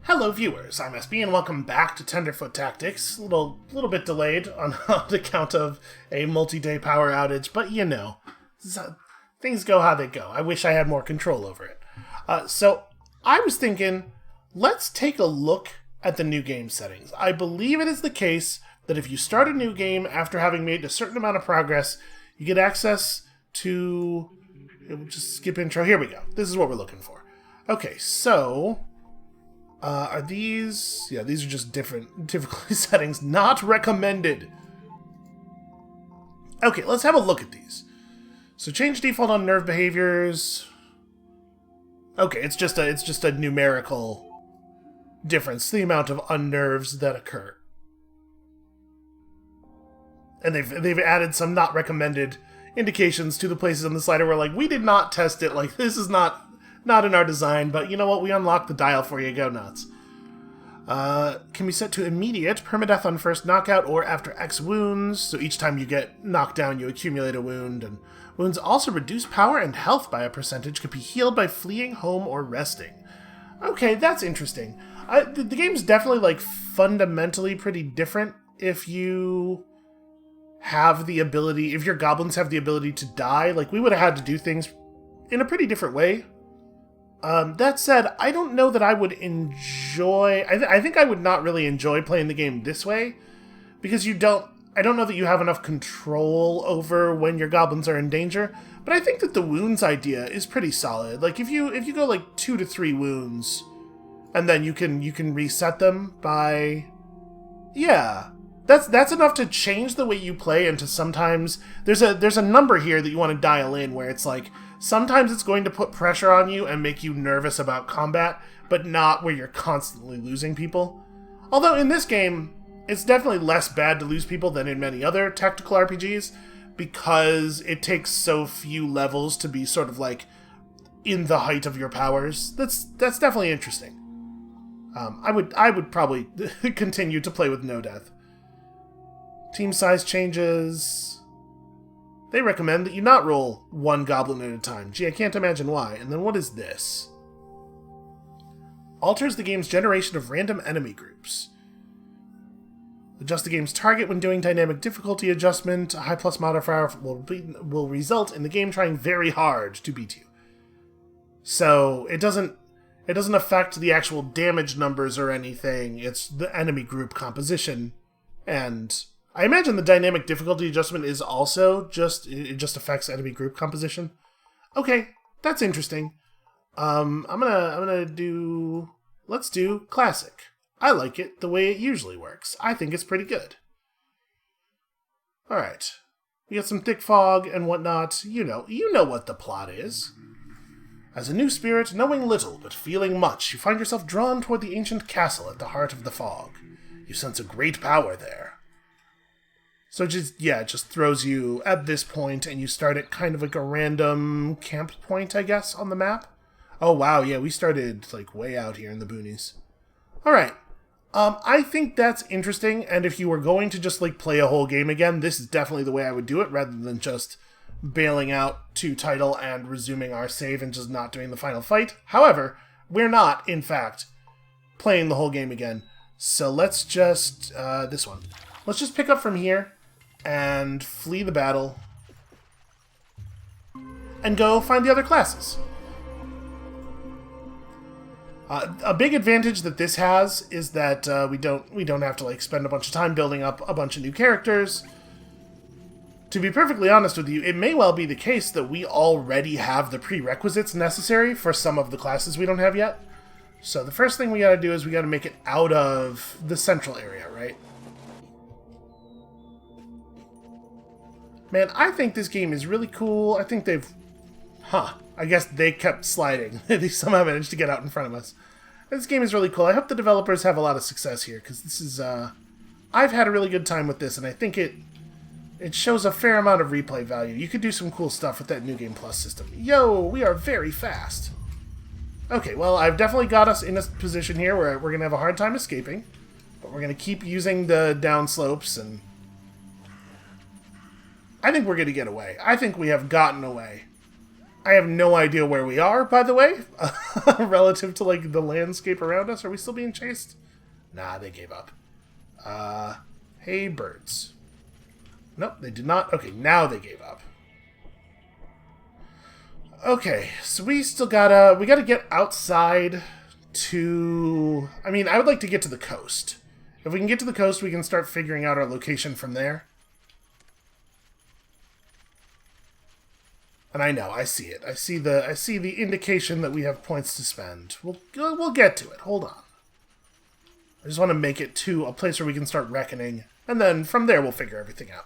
Hello viewers, I'm SB and welcome back to Tenderfoot Tactics. A little bit delayed on account of a multi-day power outage, but you know, things go how they go. I wish I had more control over it. So I was thinking, let's take a look at the new game settings. I believe it is the case that if you start a new game after having made a certain amount of progress, you get access to... Just skip intro. Here we go. This is what we're looking for. Okay, so... are these... Yeah, these are just different difficulty settings. Not recommended. Okay, let's have a look at these. So change default on nerve behaviors. Okay, it's just a numerical difference, the amount of unnerves that occur. And they've added some not recommended indications to the places on the slider where, like, we did not test it, like, this is not in our design, but you know what, we unlocked the dial for you, go nuts. Can be set to immediate, permadeath on first knockout or after X wounds, so each time you get knocked down you accumulate a wound, and wounds also reduce power and health by a percentage, can be healed by fleeing home or resting. Okay, that's interesting. The game's definitely, like, fundamentally pretty different if you have the ability, if your goblins have the ability to die. Like, we would have had to do things in a pretty different way. That said, I don't know that I would enjoy... I think I would not really enjoy playing the game this way, because I don't know that you have enough control over when your goblins are in danger, but I think that the wounds idea is pretty solid. Like, if you go, like, 2 to 3 wounds, and then you can reset them by... Yeah... That's enough to change the way you play, and to sometimes... There's a number here that you want to dial in where it's like, sometimes it's going to put pressure on you and make you nervous about combat, but not where you're constantly losing people. Although in this game, it's definitely less bad to lose people than in many other tactical RPGs, because it takes so few levels to be sort of like in the height of your powers. That's definitely interesting. I would probably continue to play with no death. Team size changes. They recommend that you not roll one goblin at a time. Gee, I can't imagine why. And then what is this? Alters the game's generation of random enemy groups. Adjust the game's target when doing dynamic difficulty adjustment. A high plus modifier will result in the game trying very hard to beat you. So it doesn't affect the actual damage numbers or anything. It's the enemy group composition. And I imagine the dynamic difficulty adjustment is also it just affects enemy group composition. Okay, that's interesting. Let's do classic. I like it the way it usually works. I think it's pretty good. Alright. We got some thick fog and whatnot. You know what the plot is. As a new spirit, knowing little but feeling much, you find yourself drawn toward the ancient castle at the heart of the fog. You sense a great power there. So it just throws you at this point, and you start at kind of like a random camp point, I guess, on the map. Oh wow, yeah, we started like way out here in the boonies. Alright. I think that's interesting, and if you were going to just like play a whole game again, this is definitely the way I would do it, rather than just bailing out to title and resuming our save and just not doing the final fight. However, we're not, in fact, playing the whole game again. So let's just, this one. Let's just pick up from here and flee the battle and go find the other classes. A big advantage that this has is that we don't have to like spend a bunch of time building up a bunch of new characters. To be perfectly honest with you, it may well be the case that we already have the prerequisites necessary for some of the classes we don't have yet. So the first thing we gotta do is we gotta make it out of the central area, right? Man, I think this game is really cool. I think I guess they kept sliding. They somehow managed to get out in front of us. This game is really cool. I hope the developers have a lot of success here, because this is, I've had a really good time with this, and I think it shows a fair amount of replay value. You could do some cool stuff with that New Game Plus system. Yo, we are very fast. Okay, well, I've definitely got us in a position here where we're going to have a hard time escaping, but we're going to keep using the down slopes, and I think we're going to get away. I think we have gotten away. I have no idea where we are, by the way, relative to, like, the landscape around us. Are we still being chased? Nah, they gave up. Hey, birds. Nope, they did not. Okay, now they gave up. Okay, so we still we gotta get outside to... I mean, I would like to get to the coast. If we can get to the coast, we can start figuring out our location from there. And I know, I see it. I see the indication that we have points to spend. We'll get to it. Hold on. I just want to make it to a place where we can start reckoning, and then from there we'll figure everything out.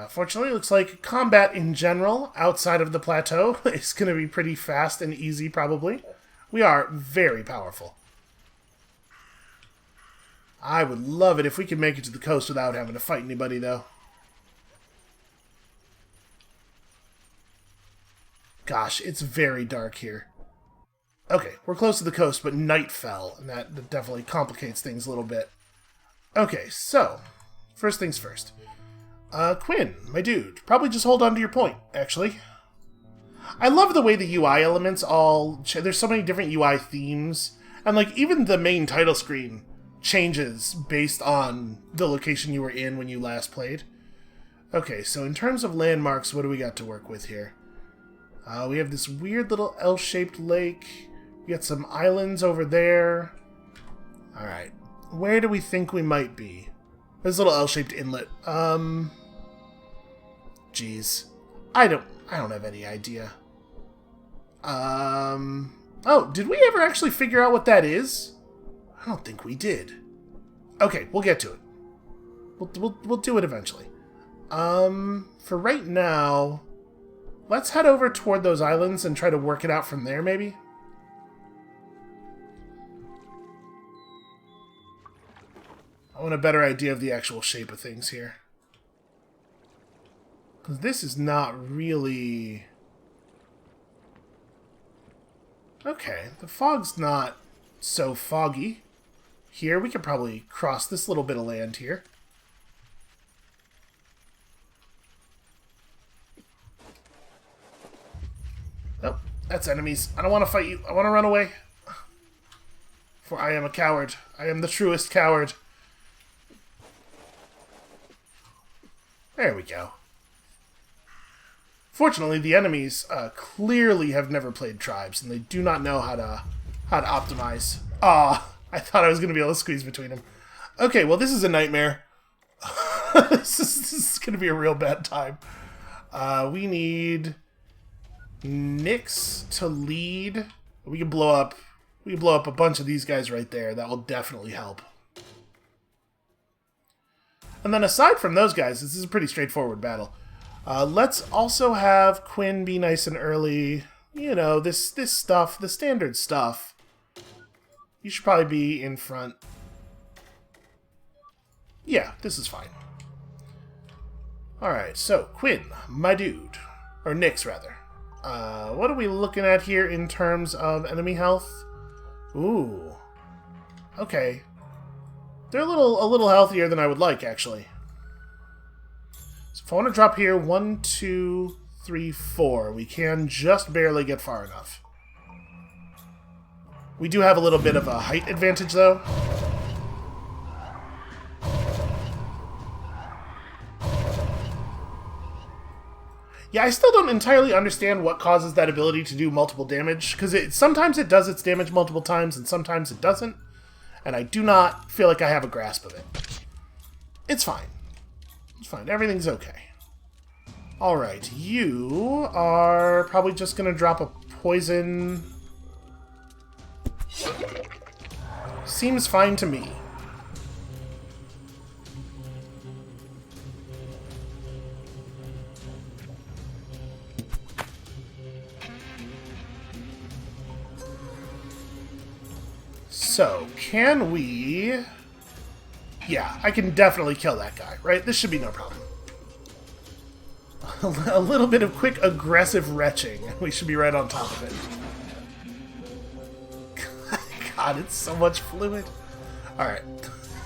Fortunately, it looks like combat in general, outside of the plateau, is going to be pretty fast and easy, probably. We are very powerful. I would love it if we could make it to the coast without having to fight anybody, though. Gosh, it's very dark here. Okay, we're close to the coast, but night fell, and that definitely complicates things a little bit. Okay, so, first things first. Quinn, my dude, probably just hold on to your point, actually. I love the way the UI elements there's so many different UI themes, and like, even the main title screen changes based on the location you were in when you last played. Okay, so in terms of landmarks, what do we got to work with here? We have this weird little L-shaped lake. We got some islands over there. Alright. Where do we think we might be? This little L-shaped inlet. Jeez. I don't have any idea. Oh, did we ever actually figure out what that is? I don't think we did. Okay, we'll get to it. We'll do it eventually. For right now... Let's head over toward those islands and try to work it out from there, maybe? I want a better idea of the actual shape of things here. Because this is not really... Okay, the fog's not so foggy. Here, we could probably cross this little bit of land here. Nope, that's enemies. I don't want to fight you. I want to run away. For I am a coward. I am the truest coward. There we go. Fortunately, the enemies clearly have never played Tribes, and they do not know how to optimize. Ah, I thought I was going to be able to squeeze between them. Okay, well, this is a nightmare. This is going to be a real bad time. We need... Nyx to lead. We can blow up a bunch of these guys right there. That will definitely help. And then aside from those guys, this is a pretty straightforward battle. Let's also have Quinn be nice and early. You know, this stuff, the standard stuff. You should probably be in front. Yeah, this is fine. Alright, so Quinn, my dude. Or Nyx, rather. What are we looking at here in terms of enemy health? Ooh. Okay. They're a little healthier than I would like, actually. So if I want to drop here, 1, 2, 3, 4, we can just barely get far enough. We do have a little bit of a height advantage, though. Yeah, I still don't entirely understand what causes that ability to do multiple damage, because sometimes it does its damage multiple times, and sometimes it doesn't, and I do not feel like I have a grasp of it. It's fine. It's fine. Everything's okay. Alright, you are probably just going to drop a poison. Seems fine to me. So, can we... Yeah, I can definitely kill that guy, right? This should be no problem. A little bit of quick, aggressive retching. We should be right on top of it. God, it's so much fluid. Alright.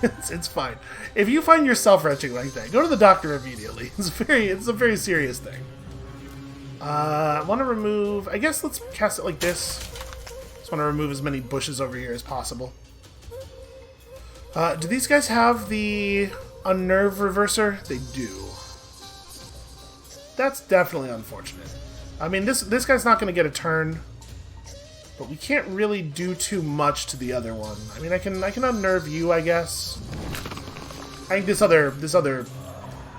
It's fine. If you find yourself retching like that, go to the doctor immediately. It's a very serious thing. I want to remove... I guess let's cast it like this. Just want to remove as many bushes over here as possible. Do these guys have the Unnerve Reverser? They do. That's definitely unfortunate. I mean, this guy's not going to get a turn, but we can't really do too much to the other one. I mean, I can unnerve you, I guess. I think this other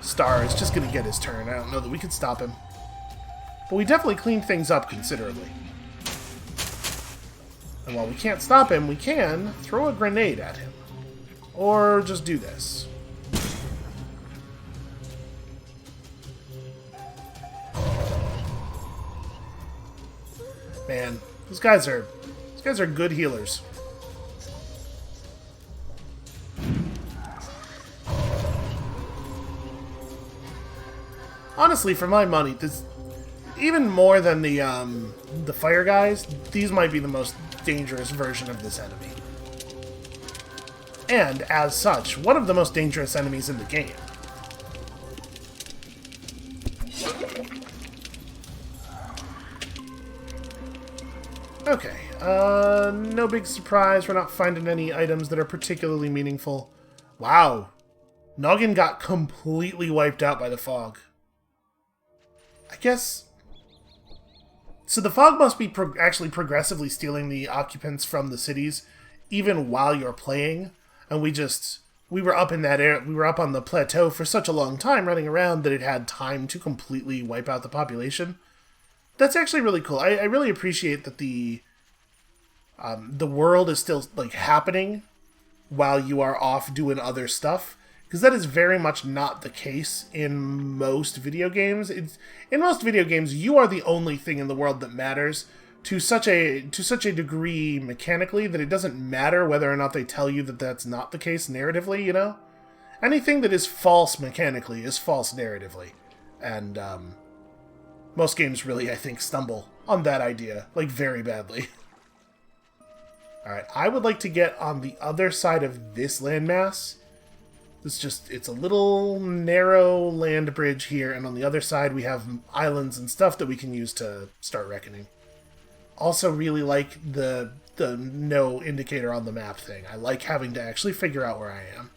star is just going to get his turn. I don't know that we can stop him. But we definitely cleaned things up considerably. And while we can't stop him, we can throw a grenade at him. Or just do this. Man, these guys are good healers. Honestly, for my money, this even more than the fire guys, these might be the most dangerous version of this enemy. And, as such, one of the most dangerous enemies in the game. Okay, no big surprise, we're not finding any items that are particularly meaningful. Wow, Noggin got completely wiped out by the fog. I guess... So the fog must be actually progressively stealing the occupants from the cities, even while you're playing, and we were up in that area, we were up on the plateau for such a long time running around that it had time to completely wipe out the population. That's actually really cool. I really appreciate that the world is still like happening while you are off doing other stuff, because that is very much not the case in most video games. In most video games, you are the only thing in the world that matters to such a degree mechanically that it doesn't matter whether or not they tell you that that's not the case narratively. You know, anything that is false mechanically is false narratively, and most games really, I think, stumble on that idea, like, very badly. Alright, I would like to get on the other side of this landmass. It's a little narrow land bridge here, and on the other side we have islands and stuff that we can use to start reckoning. Also really like the no indicator on the map thing. I like having to actually figure out where I am.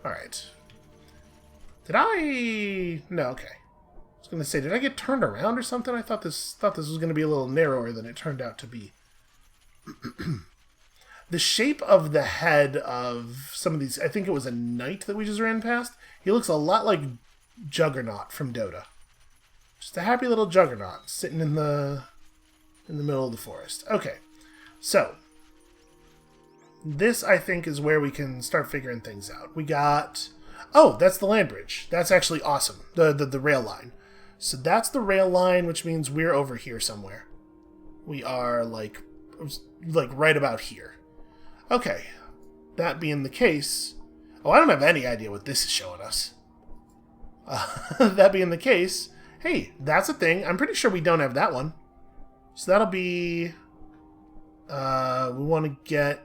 Alright. Did I... No, okay. I was going to say, did I get turned around or something? I thought this was going to be a little narrower than it turned out to be. The shape of the head of some of these... I think it was a knight that we just ran past. He looks a lot like Juggernaut from Dota. Just a happy little Juggernaut sitting in the middle of the forest. Okay, so... This, I think, is where we can start figuring things out. We got... Oh, that's the land bridge. That's actually awesome. The rail line. So that's the rail line, which means we're over here somewhere. We are, like right about here. Okay. That being the case... Oh, I don't have any idea what this is showing us. That being the case... Hey, that's a thing. I'm pretty sure we don't have that one. So that'll be... we want to get...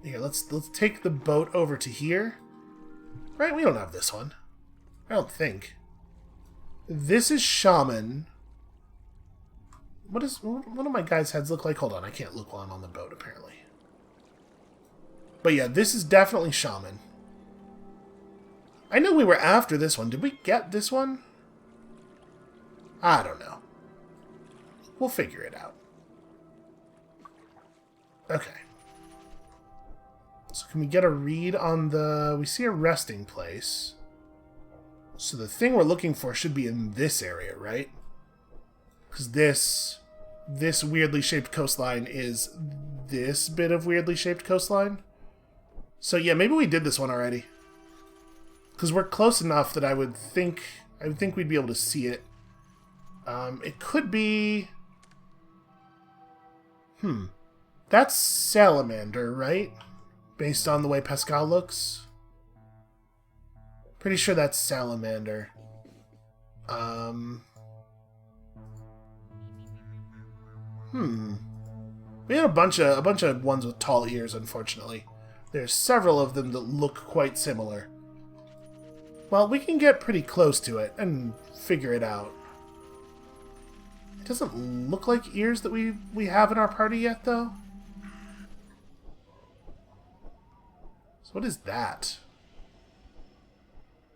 Here, let's take the boat over to here. Right, we don't have this one. I don't think. This is Shaman. What do my guys' heads look like? Hold on, I can't look while I'm on the boat, apparently. But yeah, this is definitely Shaman. I know we were after this one. Did we get this one? I don't know. We'll figure it out. Okay. So can we get a read on the... We see a resting place. So the thing we're looking for should be in this area, right? Because this weirdly shaped coastline is this bit of weirdly shaped coastline. So yeah, maybe we did this one already. Because we're close enough that I would think we'd be able to see it. It could be... That's Salamander, right? Based on the way Pascal looks. Pretty sure that's Salamander. We had a bunch of ones with tall ears, unfortunately. There's several of them that look quite similar. Well, we can get pretty close to it and figure it out. It doesn't look like ears that we have in our party yet, though. So what is that?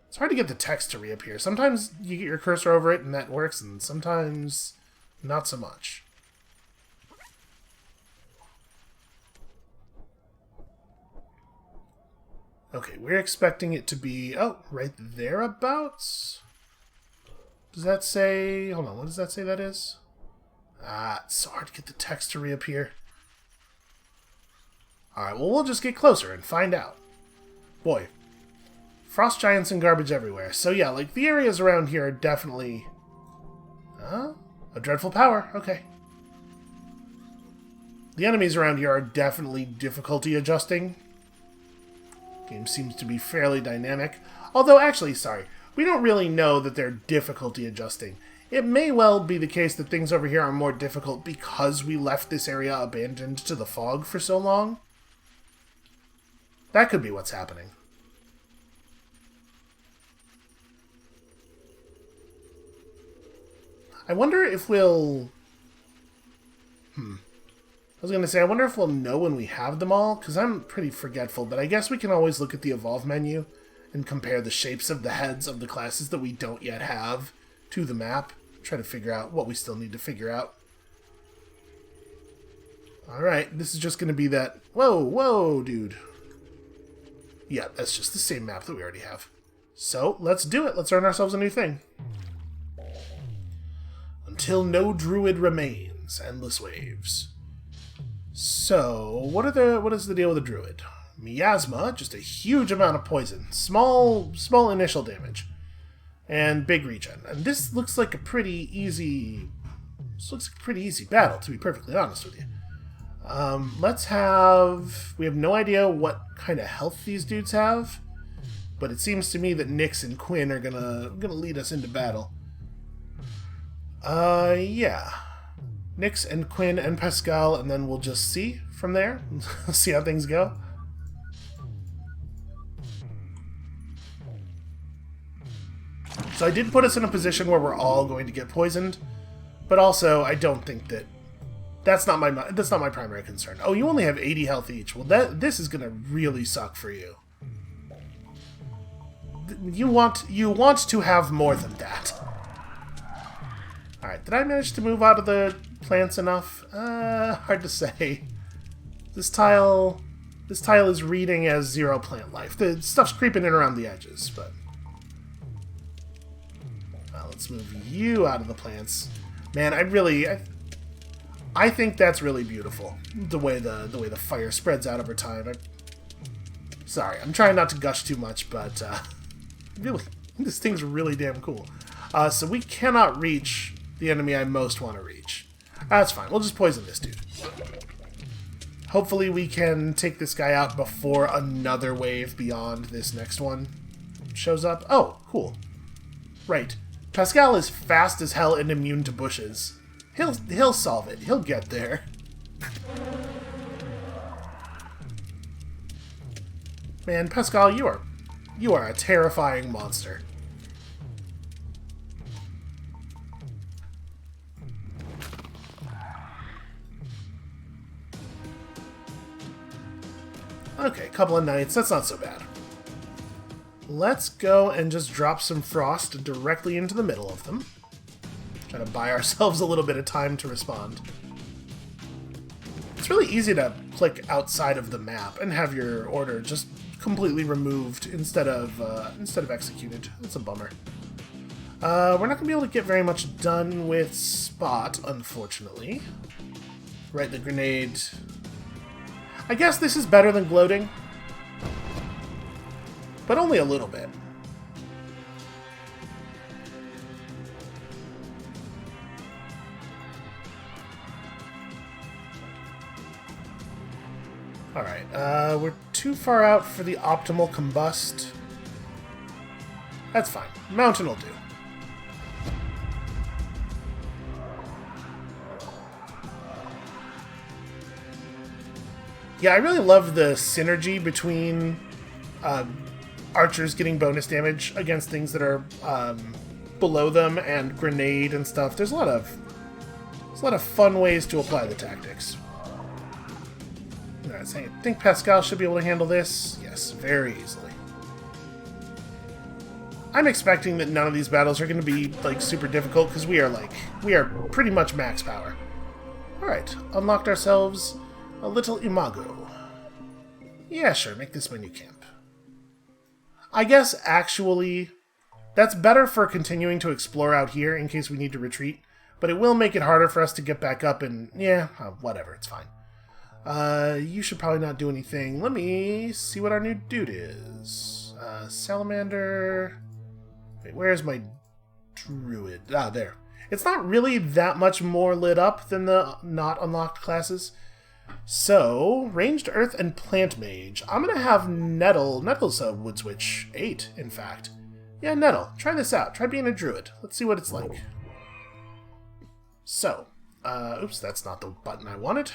It's hard to get the text to reappear. Sometimes you get your cursor over it and that works, and sometimes not so much. Okay, we're expecting it to be... Oh, right thereabouts? Does that say... Hold on, what does that say that is? Ah, it's so hard to get the text to reappear. Alright, well, we'll just get closer and find out. Boy. Frost giants and garbage everywhere. So yeah, like, the areas around here are definitely... a dreadful power. Okay. The enemies around here are definitely difficulty adjusting. Game seems to be fairly dynamic. Although, actually, sorry, we don't really know that they're difficulty adjusting. It may well be the case that things over here are more difficult because we left this area abandoned to the fog for so long. That could be what's happening. I wonder if we'll... I was going to say, I wonder if we'll know when we have them all, because I'm pretty forgetful, but I guess we can always look at the Evolve menu and compare the shapes of the heads of the classes that we don't yet have to the map. Try to figure out what we still need to figure out. Alright, this is just going to be that... Whoa, dude. Yeah, that's just the same map that we already have. So, let's do it. Let's earn ourselves a new thing. Until no druid remains. Endless waves. So, what is the deal with the druid? Miasma, just a huge amount of poison. Small initial damage. And big regen. And this looks like a pretty easy... This looks like a pretty easy battle, to be perfectly honest with you. Let's have... We have no idea what kind of health these dudes have. But it seems to me that Nyx and Quinn are gonna lead us into battle. Yeah. Nyx and Quinn and Pascal, and then we'll just see from there. See how things go. So I did put us in a position where we're all going to get poisoned, but also I don't think that that's not my primary concern. Oh, you only have 80 health each. Well, this is going to really suck for you. You want to have more than that. All right, did I manage to move out of the plants enough? Hard to say. This tile is reading as 0 plant life. The stuff's creeping in around the edges, but let's move you out of the plants. Man, I think that's really beautiful. The way the fire spreads out over time. Sorry, I'm trying not to gush too much, but really, this thing's really damn cool. So we cannot reach the enemy I most want to reach. That's fine. We'll just poison this dude. Hopefully we can take this guy out before another wave beyond this next one shows up. Oh, cool. Right. Pascal is fast as hell and immune to bushes. He'll solve it. He'll get there. Man, Pascal, you are a terrifying monster. Okay, a couple of knights. That's not so bad. Let's go and just drop some frost directly into the middle of them. Try to buy ourselves a little bit of time to respond. It's really easy to click outside of the map and have your order just completely removed instead of executed. That's a bummer. We're not going to be able to get very much done with Spot, unfortunately. Right, the grenade... I guess this is better than gloating. But only a little bit. Alright, we're too far out for the optimal combust. That's fine. Mountain will do. Yeah, I really love the synergy between archers getting bonus damage against things that are below them, and grenade and stuff. There's a lot of fun ways to apply the tactics. Alright, so I think Pascal should be able to handle this. Yes, very easily. I'm expecting that none of these battles are going to be like super difficult because we are pretty much max power. Alright, unlocked ourselves a little imago. Yeah, sure, make this my new camp. I guess actually that's better for continuing to explore out here in case we need to retreat, but it will make it harder for us to get back up and yeah, whatever, it's fine. You should probably not do anything. Let me see what our new dude is. Salamander. Wait, where's my druid? Ah, there. It's not really that much more lit up than the not unlocked classes. So, ranged earth and plant mage. I'm gonna have Nettle. Nettle's a wood switch. 8, in fact. Yeah, Nettle. Try this out. Try being a druid. Let's see what it's like. So, oops, that's not the button I wanted.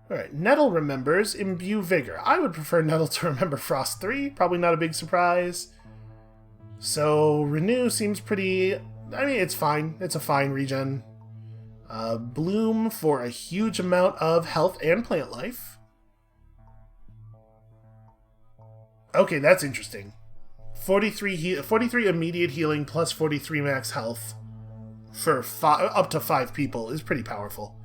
Alright, Nettle remembers Imbue Vigor. I would prefer Nettle to remember Frost 3. Probably not a big surprise. So, Renew seems pretty... I mean, it's fine. It's a fine regen. Bloom for a huge amount of health and plant life. Okay, that's interesting. 43 immediate healing plus 43 max health for up to 5 people is pretty powerful.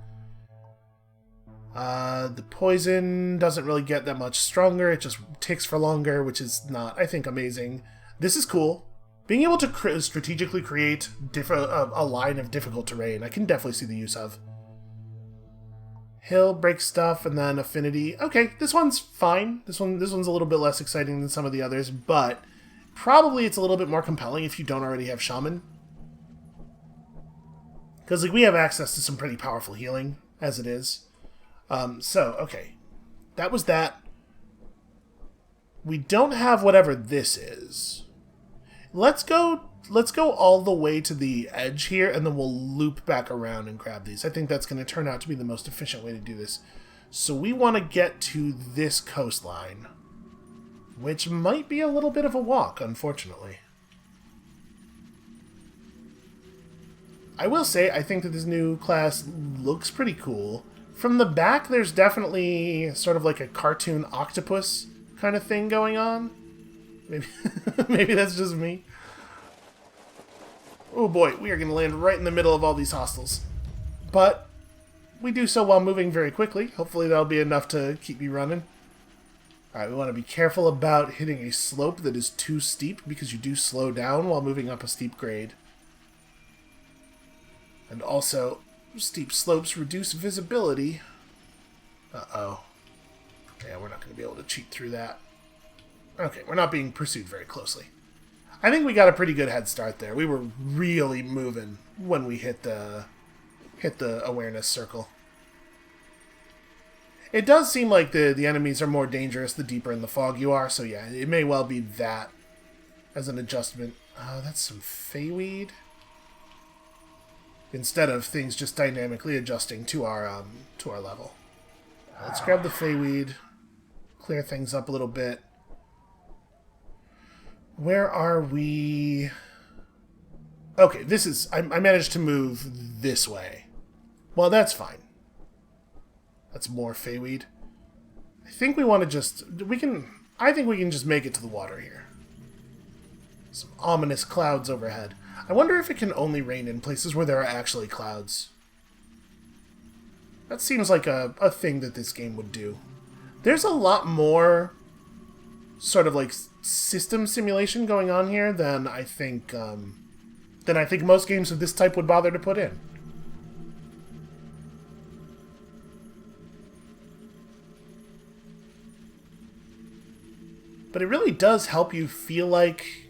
The poison doesn't really get that much stronger. It just ticks for longer, which is not, I think, amazing. This is cool. Being able to strategically create a line of difficult terrain, I can definitely see the use of. Hill, break stuff, and then affinity. Okay, this one's fine. This one's a little bit less exciting than some of the others, but probably it's a little bit more compelling if you don't already have Shaman. Because like we have access to some pretty powerful healing, as it is. So, okay. That was that. We don't have whatever this is. Let's go all the way to the edge here, and then we'll loop back around and grab these. I think that's going to turn out to be the most efficient way to do this. So we want to get to this coastline, which might be a little bit of a walk, unfortunately. I will say, I think that this new class looks pretty cool. From the back, there's definitely sort of like a cartoon octopus kind of thing going on. Maybe, maybe that's just me. Oh boy, we are going to land right in the middle of all these hostiles. But we do so while moving very quickly. Hopefully that'll be enough to keep me running. Alright, we want to be careful about hitting a slope that is too steep, because you do slow down while moving up a steep grade. And also, steep slopes reduce visibility. Uh-oh. Yeah, we're not going to be able to cheat through that. Okay, we're not being pursued very closely. I think we got a pretty good head start there. We were really moving when we hit the awareness circle. It does seem like the enemies are more dangerous the deeper in the fog you are, so yeah, it may well be that as an adjustment. Oh, that's some Feyweed. Instead of things just dynamically adjusting to our level. Let's grab the Feyweed, clear things up a little bit. Where are we? Okay, this is... I managed to move this way. Well, that's fine. That's more Feyweed. I think we want to just... I think we can just make it to the water here. Some ominous clouds overhead. I wonder if it can only rain in places where there are actually clouds. That seems like a thing that this game would do. There's a lot more sort of like system simulation going on here than I think most games of this type would bother to put in. But it really does help you feel like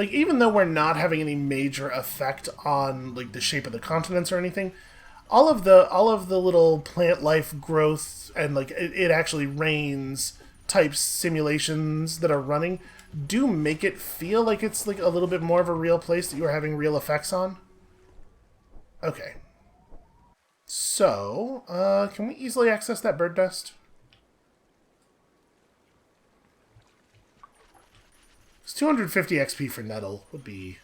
even though we're not having any major effect on like the shape of the continents or anything, all of the little plant life growth and like it actually rains type simulations that are running do make it feel like it's like a little bit more of a real place that you're having real effects on. Okay. So, can we easily access that bird nest? 250 XP for Nettle would be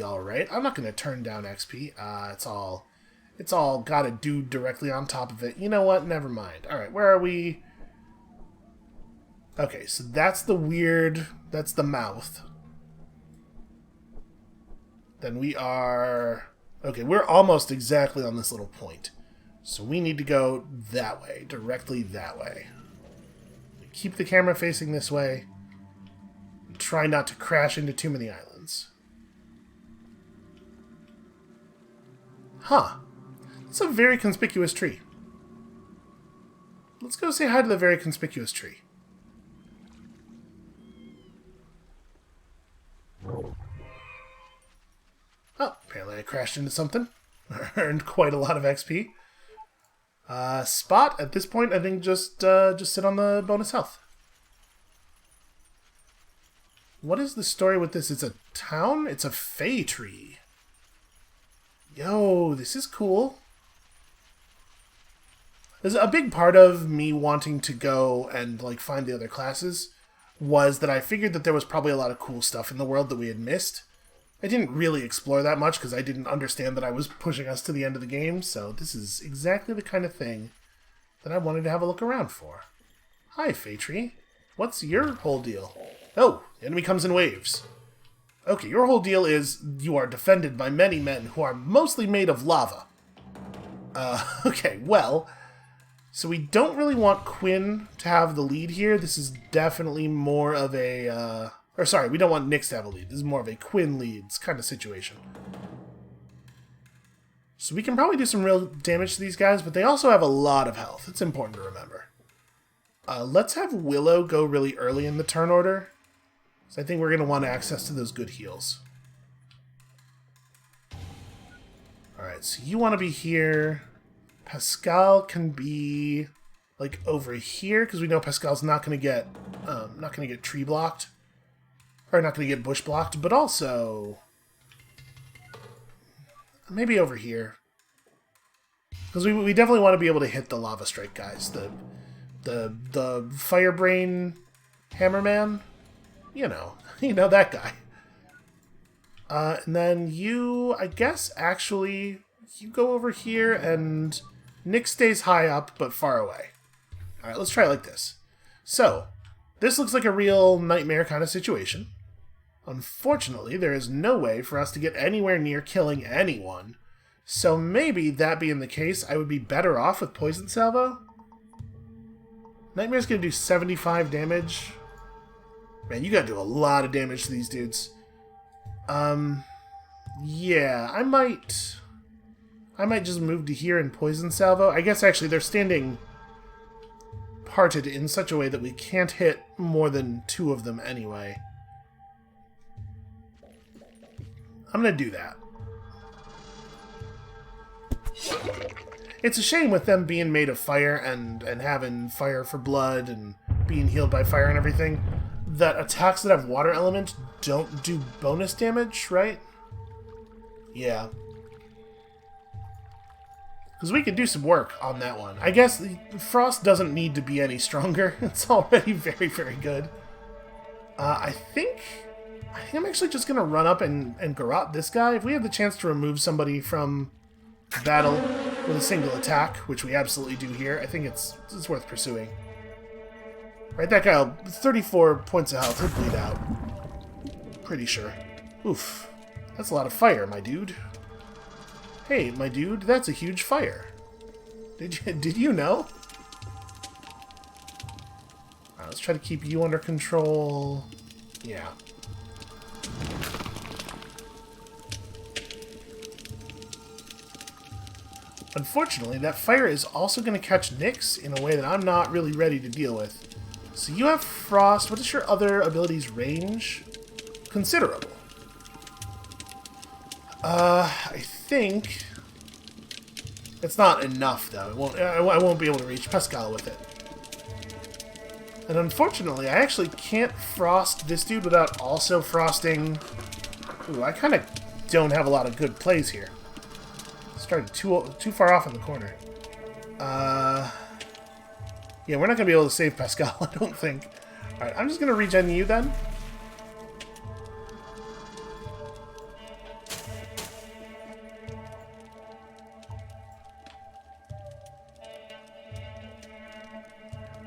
all right. I'm not going to turn down XP. It's all got a dude directly on top of it. You know what? Never mind. All right, where are we? Okay, so that's the weird. That's the mouth. Then we are. Okay, we're almost exactly on this little point. So we need to go that way, directly that way. Keep the camera facing this way. And try not to crash into too many islands. Huh. It's a very conspicuous tree. Let's go say hi to the very conspicuous tree. Oh, apparently I crashed into something. Earned quite a lot of XP. Spot, at this point, I think just sit on the bonus health. What is the story with this? It's a town? It's a fey tree. Yo, this is cool. There's a big part of me wanting to go and like find the other classes was that I figured that there was probably a lot of cool stuff in the world that we had missed. I didn't really explore that much because I didn't understand that I was pushing us to the end of the game, so this is exactly the kind of thing that I wanted to have a look around for. Hi, Fey Tree. What's your whole deal? Oh, the enemy comes in waves. Okay, your whole deal is you are defended by many men who are mostly made of lava. Okay, well, so we don't really want Quinn to have the lead here. This is definitely more of a, or sorry, we don't want Nyx to have a lead. This is more of a Quinn leads kind of situation. So we can probably do some real damage to these guys, but they also have a lot of health. It's important to remember. Let's have Willow go really early in the turn order. So I think we're going to want access to those good heals. Alright, so you want to be here. Pascal can be like over here, because we know Pascal's not going to get tree blocked. Or not going to get bush blocked, but also maybe over here. Because we definitely want to be able to hit the lava strike guys. The Firebrain Hammerman. You know that guy. And then you, I guess, actually, you go over here and Nyx stays high up but far away. Alright, let's try it like this. So, this looks like a real nightmare kind of situation. Unfortunately, there is no way for us to get anywhere near killing anyone. So maybe, that being the case, I would be better off with Poison Salvo. Nightmare's going to do 75 damage. Man, you gotta do a lot of damage to these dudes. Yeah, I might just move to here and Poison Salvo. I guess actually they're standing parted in such a way that we can't hit more than 2 of them anyway. I'm gonna do that. It's a shame with them being made of fire and having fire for blood and being healed by fire and everything, that attacks that have water element don't do bonus damage, right? Yeah. Because we could do some work on that one. I guess Frost doesn't need to be any stronger. It's already very, very good. I think I'm actually just going to run up and garrote this guy. If we have the chance to remove somebody from battle with a single attack, which we absolutely do here, I think it's worth pursuing. Right, that guy, 34 points of health, he'll bleed out. Pretty sure. Oof. That's a lot of fire, my dude. Hey, my dude, that's a huge fire. Did you know? Alright, let's try to keep you under control. Yeah. Unfortunately, that fire is also going to catch Nyx in a way that I'm not really ready to deal with. So you have Frost. What is your other ability's range? Considerable. I think it's not enough though. I won't be able to reach Pascal with it. And unfortunately, I actually can't frost this dude without also frosting. Ooh, I kind of don't have a lot of good plays here. Started too far off in the corner. Yeah, we're not going to be able to save Pascal, I don't think. Alright, I'm just going to regen you then.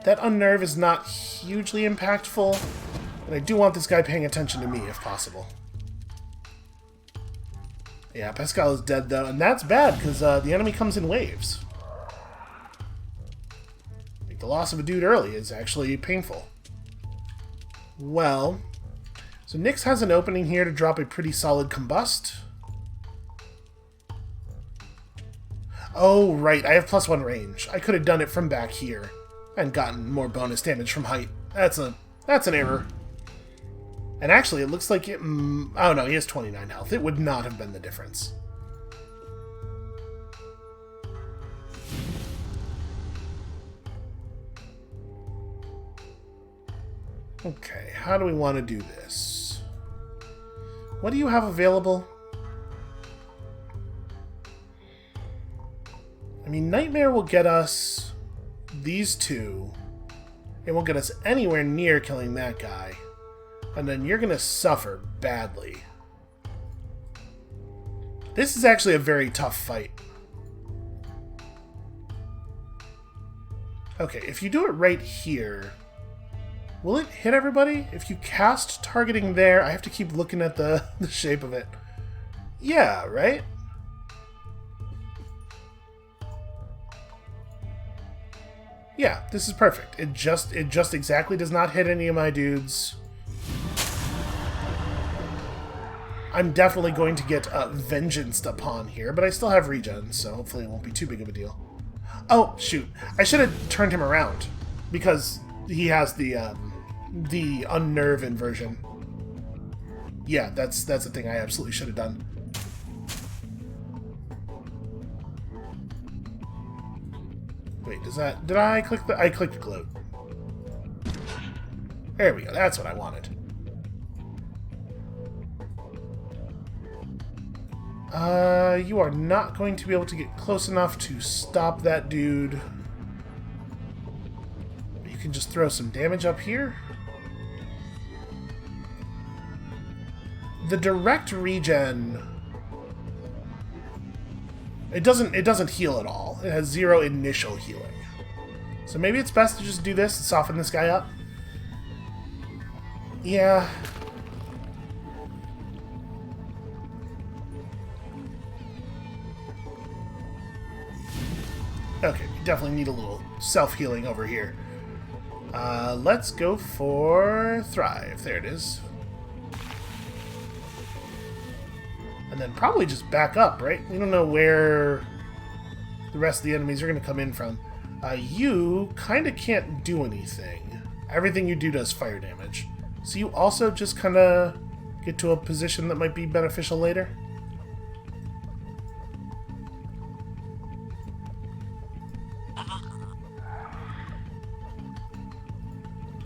That unnerve is not hugely impactful, and I do want this guy paying attention to me if possible. Yeah, Pascal is dead though, and that's bad because the enemy comes in waves. Like, the loss of a dude early is actually painful. Well, so Nyx has an opening here to drop a pretty solid combust. Oh, right, I have +1 range. I could have done it from back here and gotten more bonus damage from height. That's an error. And actually, it looks like it... oh no, he has 29 health. It would not have been the difference. Okay, how do we want to do this? What do you have available? I mean, Nightmare will get us these two. It won't get us anywhere near killing that guy. And then you're going to suffer badly. This is actually a very tough fight. Okay, if you do it right here... will it hit everybody? If you cast targeting there, I have to keep looking at the shape of it. Yeah, right? Yeah, this is perfect. It just exactly does not hit any of my dudes. I'm definitely going to get vengeanced upon here, but I still have regen, so hopefully it won't be too big of a deal. Oh, shoot. I should have turned him around, because he has the unnerve inversion. Yeah, that's the thing I absolutely should have done. Wait, did I click I clicked gloat. There we go, that's what I wanted. You are not going to be able to get close enough to stop that dude. You can just throw some damage up here. The direct regen... It doesn't heal at all. It has 0 initial healing. So maybe it's best to just do this and soften this guy up. Yeah. Okay, we definitely need a little self-healing over here. Let's go for Thrive. There it is. And then probably just back up, right? We don't know where the rest of the enemies are going to come in from. You kind of can't do anything. Everything you do does fire damage. So you also just kind of get to a position that might be beneficial later.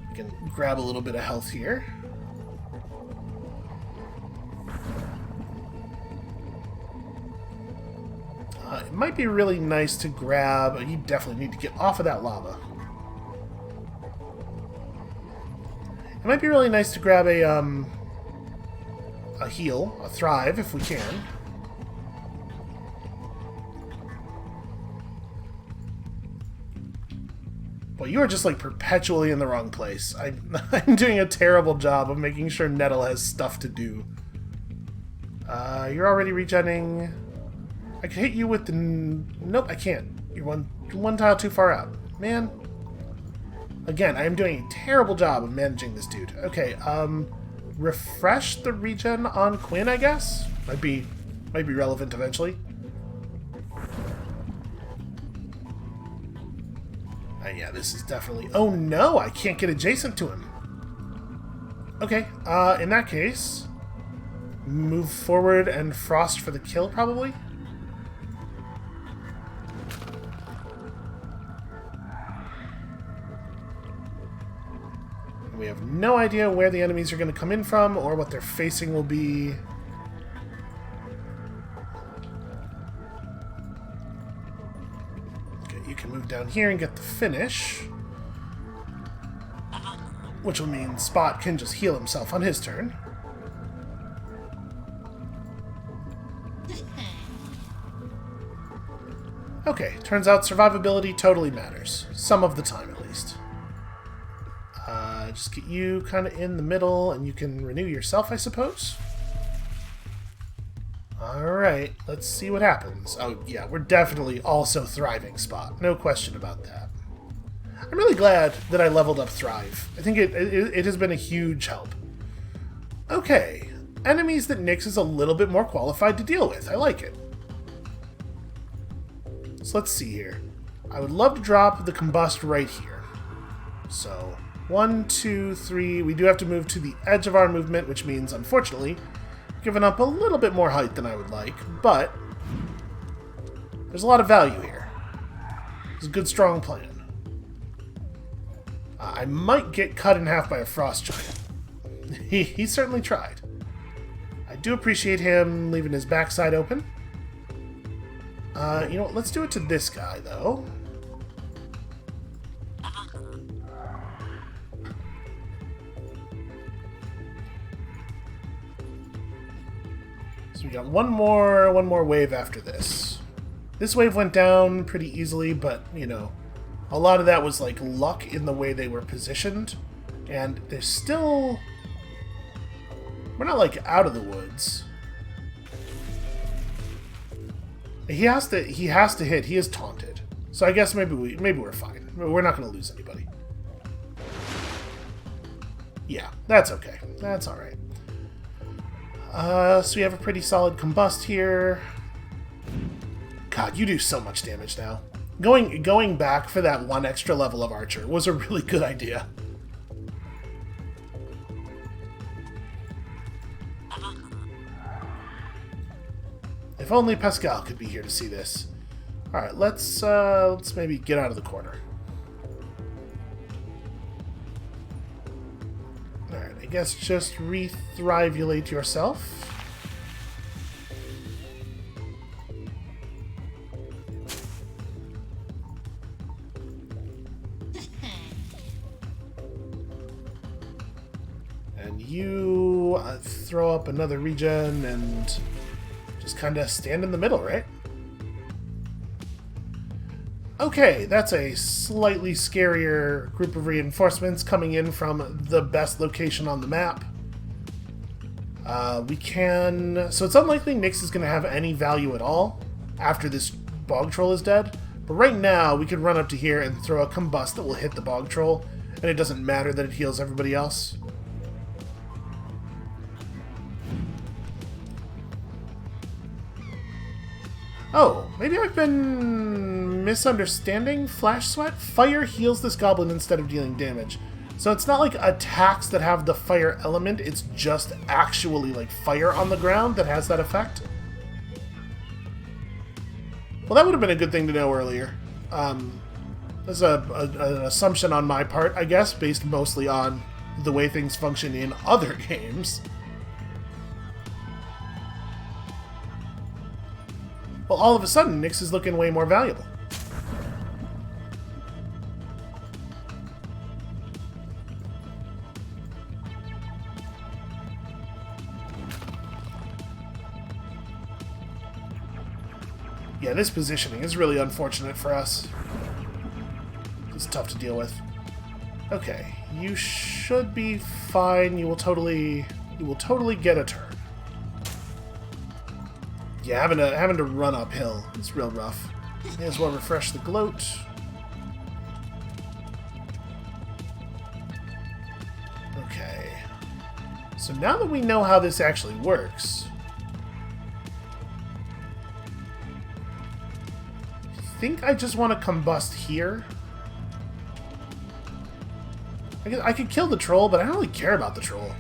We can grab a little bit of health here. It might be really nice to grab... You definitely need to get off of that lava. It might be really nice to grab a heal, a Thrive, if we can. Well, you are just, like, perpetually in the wrong place. I'm doing a terrible job of making sure Nettle has stuff to do. You're already regenning... I could hit you with the... Nope, I can't. You're one tile too far out. Man. Again, I am doing a terrible job of managing this dude. Okay, refresh the regen on Quinn, I guess? Might be relevant eventually. Yeah, this is definitely... Oh no, I can't get adjacent to him. Okay, in that case... Move forward and frost for the kill, probably? We have no idea where the enemies are going to come in from or what their facing will be. Okay, you can move down here and get the finish. Which will mean Spot can just heal himself on his turn. Okay, turns out survivability totally matters. Some of the time, at least. Just get you kind of in the middle, and you can renew yourself, I suppose. Alright, let's see what happens. Oh, yeah, we're definitely also thriving spot. No question about that. I'm really glad that I leveled up Thrive. I think it has been a huge help. Okay, enemies that Nyx is a little bit more qualified to deal with. I like it. So let's see here. I would love to drop the Combust right here. So, 1, 2, 3. We do have to move to the edge of our movement, which means, unfortunately, giving up a little bit more height than I would like, but there's a lot of value here. It's a good, strong plan. I might get cut in half by a frost giant. He certainly tried. I do appreciate him leaving his backside open. You know what, let's do it to this guy, though. So we got one more wave after this. This wave went down pretty easily, but, you know, a lot of that was like luck in the way they were positioned. And there's still... We're not like out of the woods. He has to hit. He is taunted. So I guess maybe we're fine. We're not going to lose anybody. Yeah, that's okay. That's all right. So we have a pretty solid Combust here. God, you do so much damage now. Going back for that one extra level of Archer was a really good idea. If only Pascal could be here to see this. All right, let's maybe get out of the corner. All right, I guess just re-thrivulate yourself. And you throw up another regen and just kind of stand in the middle, right? Okay, that's a slightly scarier group of reinforcements coming in from the best location on the map. So it's unlikely Nyx is going to have any value at all after this Bog Troll is dead. But right now, we could run up to here and throw a Combust that will hit the Bog Troll, and it doesn't matter that it heals everybody else. Oh, maybe I've been misunderstanding Flash Sweat. Fire heals this goblin instead of dealing damage. So it's not like attacks that have the fire element, it's just actually like fire on the ground that has that effect. Well, that would have been a good thing to know earlier. That's an assumption on my part, I guess, based mostly on the way things function in other games. Well, all of a sudden, Nyx is looking way more valuable. Yeah, this positioning is really unfortunate for us. It's tough to deal with. Okay, you should be fine. You will totally get a turn. Yeah, having to run uphill is real rough. May as well refresh the gloat. Okay. So now that we know how this actually works, I think I just want to combust here. I could kill the troll, but I don't really care about the troll.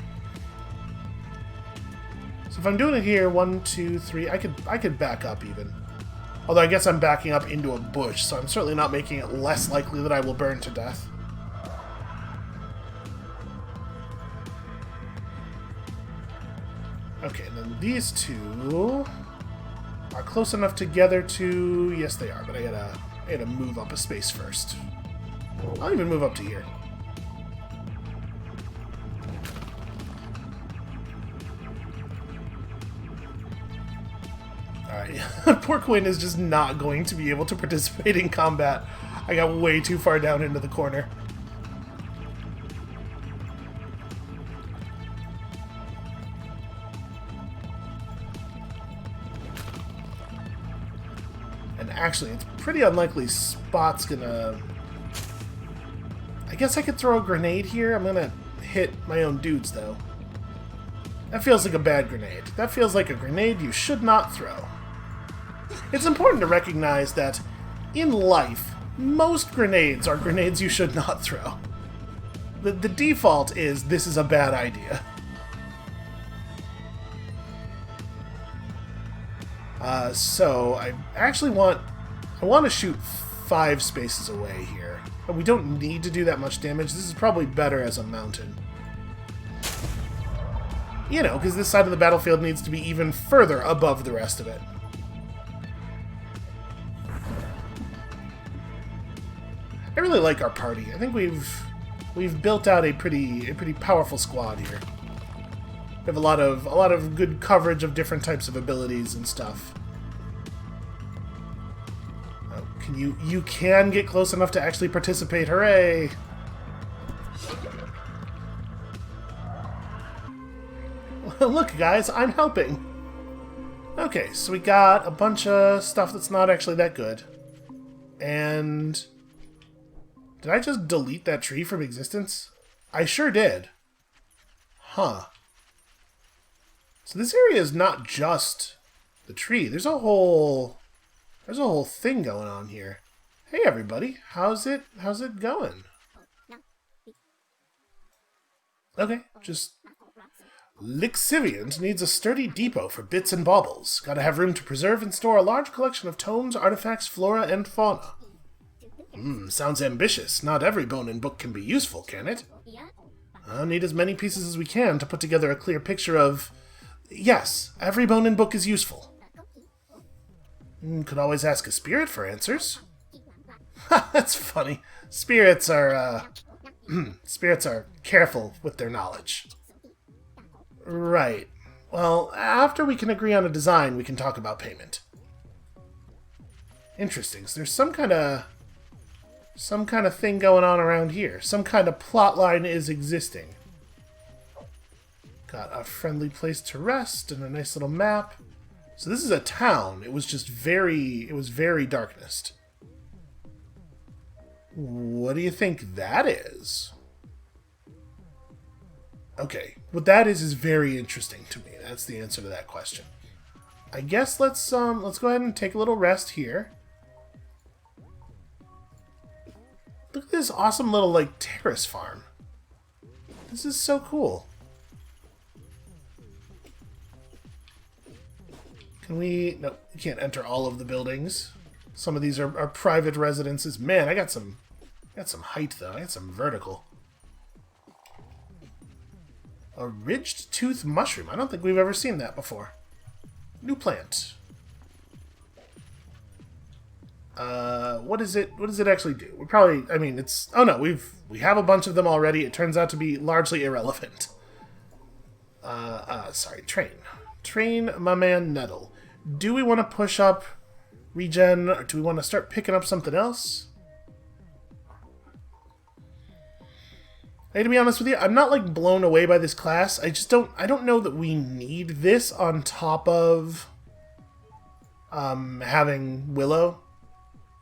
So if I'm doing it here, 1, 2, 3, I could back up even. Although I guess I'm backing up into a bush, so I'm certainly not making it less likely that I will burn to death. Okay, and then these two are close enough together to... Yes, they are, but I gotta move up a space first. I'll even move up to here. Alright, poor Quinn is just not going to be able to participate in combat. I got way too far down into the corner. And actually, it's pretty unlikely Spot's gonna... I guess I could throw a grenade here. I'm gonna hit my own dudes, though. That feels like a bad grenade. That feels like a grenade you should not throw. It's important to recognize that, in life, most grenades are grenades you should not throw. The default is, this is a bad idea. So, I actually want to shoot 5 spaces away here. But we don't need to do that much damage. This is probably better as a mountain. You know, because this side of the battlefield needs to be even further above the rest of it. I really like our party. I think we've built out a pretty powerful squad here. We have a lot of good coverage of different types of abilities and stuff. Oh, you can get close enough to actually participate. Hooray! Look, guys, I'm helping. Okay, so we got a bunch of stuff that's not actually that good. And... did I just delete that tree from existence? I sure did. Huh. So this area is not just the tree. There's a whole thing going on here. Hey everybody, how's it going? Okay, just... Lixiviant needs a sturdy depot for bits and baubles. Gotta have room to preserve and store a large collection of tomes, artifacts, flora, and fauna. Sounds ambitious. Not every bone and book can be useful, can it? I'll need as many pieces as we can to put together a clear picture of... Yes, every bone and book is useful. Could always ask a spirit for answers. Ha, that's funny. Spirits are, spirits are careful with their knowledge. Right. Well, after we can agree on a design, we can talk about payment. Interesting. So there's some kind of thing going on around here. Some kind of plot line is existing. Got a friendly place to rest and a nice little map. So this is a town. It was just very darkness. What do you think that is? Okay, what that is very interesting to me. That's the answer to that question. I guess let's go ahead and take a little rest here. Look at this awesome little, like, terrace farm. This is so cool. Can we... No, we can't enter all of the buildings. Some of these are private residences. Man, I got some height, though. I got some vertical. A ridged tooth mushroom. I don't think we've ever seen that before. New plant. What does it actually do? We probably, I mean, it's... Oh no, we have a bunch of them already. It turns out to be largely irrelevant. Sorry, train. Train my man Nettle. Do we want to push up regen, or do we want to start picking up something else? Hey, to be honest with you, I'm not, like, blown away by this class. I don't know that we need this on top of having Willow.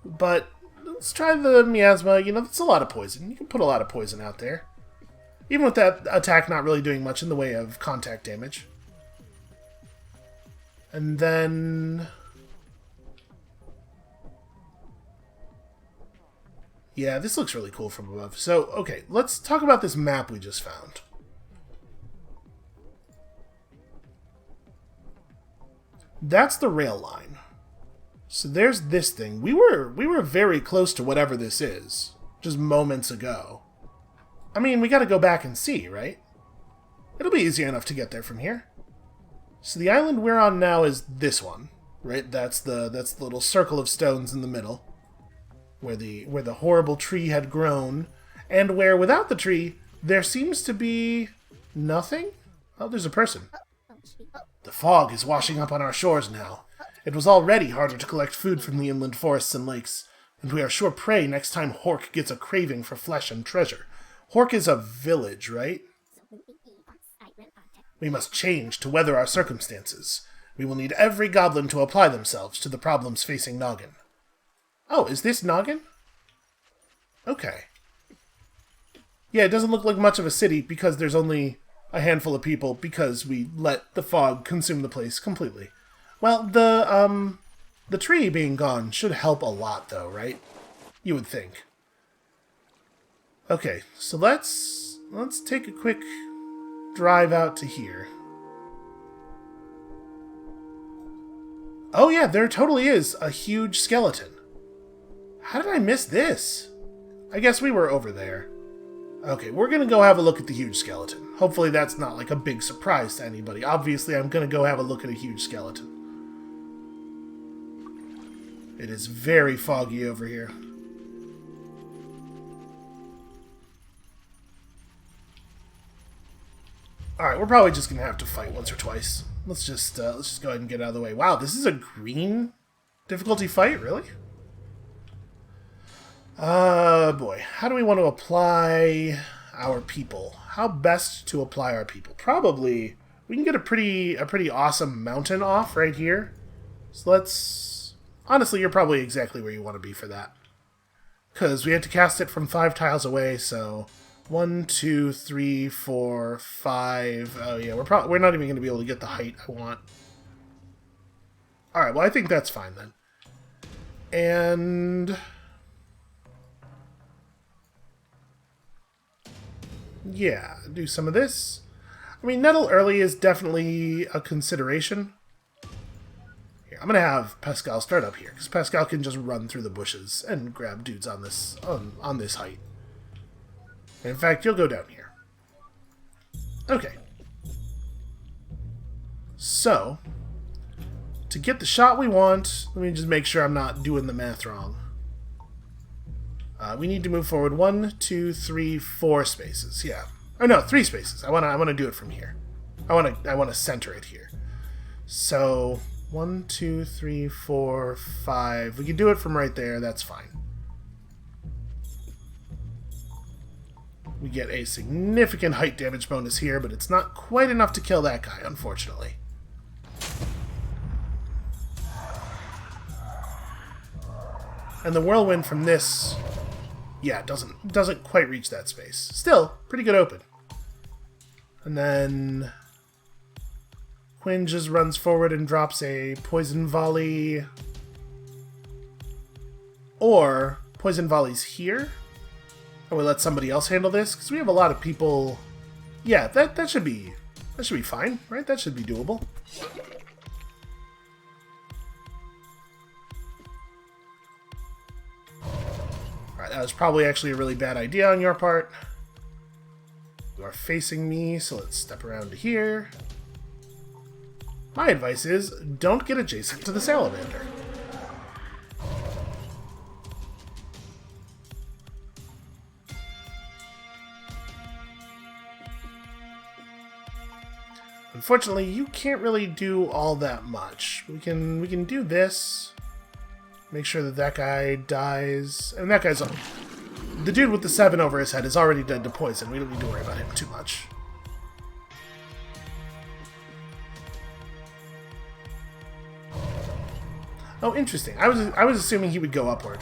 But let's try the miasma. You know, that's a lot of poison. You can put a lot of poison out there. Even with that attack not really doing much in the way of contact damage. And then... yeah, this looks really cool from above. So, okay, let's talk about this map we just found. That's the rail line. So there's this thing. We were very close to whatever this is, just moments ago. I mean, we gotta go back and see, right? It'll be easy enough to get there from here. So the island we're on now is this one, right? That's the little circle of stones in the middle. Where the horrible tree had grown, and where, without the tree, there seems to be nothing? Oh, there's a person. The fog is washing up on our shores now. It was already harder to collect food from the inland forests and lakes, and we are sure prey next time Hork gets a craving for flesh and treasure. Hork is a village, right? We must change to weather our circumstances. We will need every goblin to apply themselves to the problems facing Noggin. Oh, is this Noggin? Okay. Yeah, it doesn't look like much of a city because there's only a handful of people because we let the fog consume the place completely. Well, the tree being gone should help a lot though, right? You would think. Okay, so let's take a quick drive out to here. Oh yeah, there totally is a huge skeleton. How did I miss this? I guess we were over there. Okay, we're gonna go have a look at the huge skeleton. Hopefully that's not like a big surprise to anybody. Obviously, I'm gonna go have a look at a huge skeleton. It is very foggy over here. Alright, we're probably just gonna have to fight once or twice. Let's just go ahead and get out of the way. Wow, this is a green difficulty fight, really? Boy, how do we want to apply our people? How best to apply our people? Probably, we can get a pretty awesome mountain off right here. So let's... Honestly, you're probably exactly where you want to be for that. Because we had to cast it from 5 tiles away, so... 1, 2, 3, 4, 5... Oh yeah, we're not even going to be able to get the height I want. Alright, well I think that's fine then. And... yeah, do some of this. I mean, nettle early is definitely a consideration. Here, I'm gonna have Pascal start up here, because Pascal can just run through the bushes and grab dudes on this on this height. And in fact, you'll go down here. Okay. So, to get the shot we want, let me just make sure I'm not doing the math wrong. We need to move forward 1, 2, 3, 4 spaces. Yeah. Oh no, 3 spaces. I wanna do it from here. I wanna center it here. So 1, 2, 3, 4, 5. We can do it from right there. That's fine. We get a significant height damage bonus here, but it's not quite enough to kill that guy, unfortunately. And the whirlwind from this, yeah, doesn't quite reach that space. Still, pretty good open. And then Quinn just runs forward and drops a poison volley. Or poison volley's here. Or we let somebody else handle this, because we have a lot of people. Yeah, that should be fine, right? That should be doable. Alright, that was probably actually a really bad idea on your part. You are facing me, so let's step around to here. My advice is, don't get adjacent to the salamander. Unfortunately, you can't really do all that much. We can do this. Make sure that guy dies. And that guy's... The dude with the 7 over his head is already dead to poison. We don't need to worry about him too much. Oh, interesting. I was assuming he would go upward.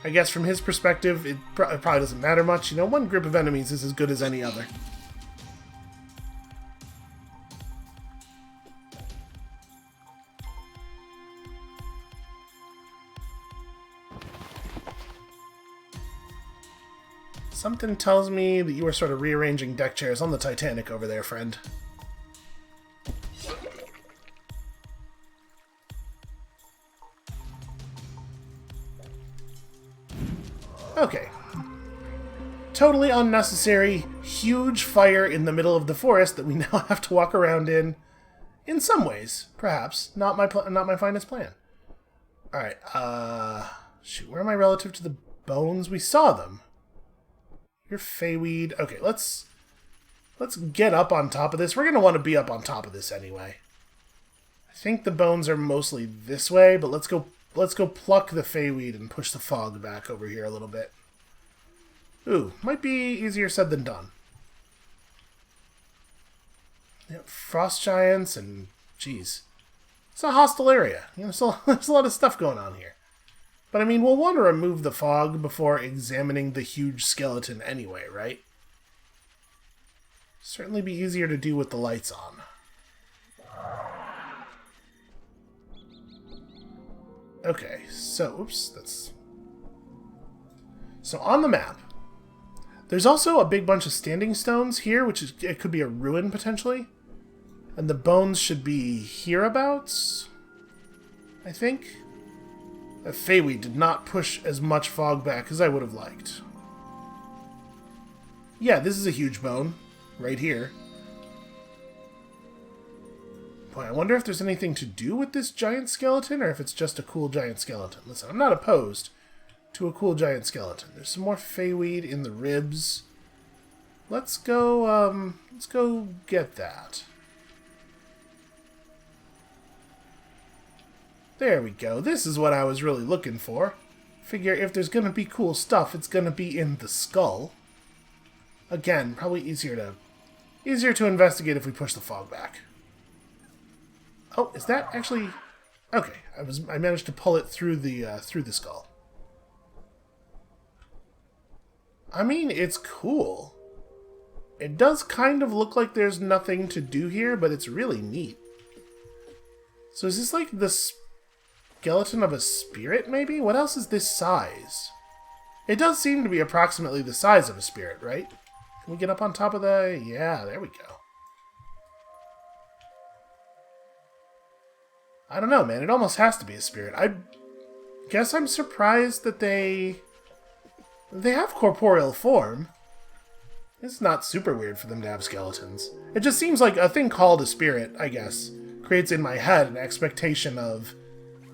I guess from his perspective, it probably doesn't matter much. You know, one group of enemies is as good as any other. Something tells me that you are sort of rearranging deck chairs on the Titanic over there, friend. Okay. Totally unnecessary, huge fire in the middle of the forest that we now have to walk around in. In some ways, perhaps. Not my finest plan. Alright, shoot, where am I relative to the bones? We saw them. You're Feyweed. Okay, let's get up on top of this. We're going to want to be up on top of this anyway. I think the bones are mostly this way, but let's go pluck the Feyweed and push the fog back over here a little bit. Ooh, might be easier said than done. Yep, frost giants and... Jeez. It's a hostile area. You know, so there's a lot of stuff going on here. But I mean, we'll want to remove the fog before examining the huge skeleton anyway, right? Certainly be easier to do with the lights on. Okay, so, oops, that's... So on the map, there's also a big bunch of standing stones here, which is, it could be a ruin potentially. And the bones should be hereabouts, I think. Feyweed did not push as much fog back as I would have liked. Yeah, this is a huge bone, right here. Boy, I wonder if there's anything to do with this giant skeleton, or if it's just a cool giant skeleton. Listen, I'm not opposed to a cool giant skeleton. There's some more Feyweed in the ribs. Let's go get that. There we go. This is what I was really looking for. Figure if there's gonna be cool stuff, it's gonna be in the skull. Again, probably easier to investigate if we push the fog back. Oh, is that actually... Okay, I managed to pull it through the skull. I mean, it's cool. It does kind of look like there's nothing to do here, but it's really neat. So is this like the skeleton of a spirit, maybe? What else is this size? It does seem to be approximately the size of a spirit, right? Can we get up on top of the... Yeah, there we go. I don't know, man. It almost has to be a spirit. I guess I'm surprised that they have corporeal form. It's not super weird for them to have skeletons. It just seems like a thing called a spirit, I guess, creates in my head an expectation of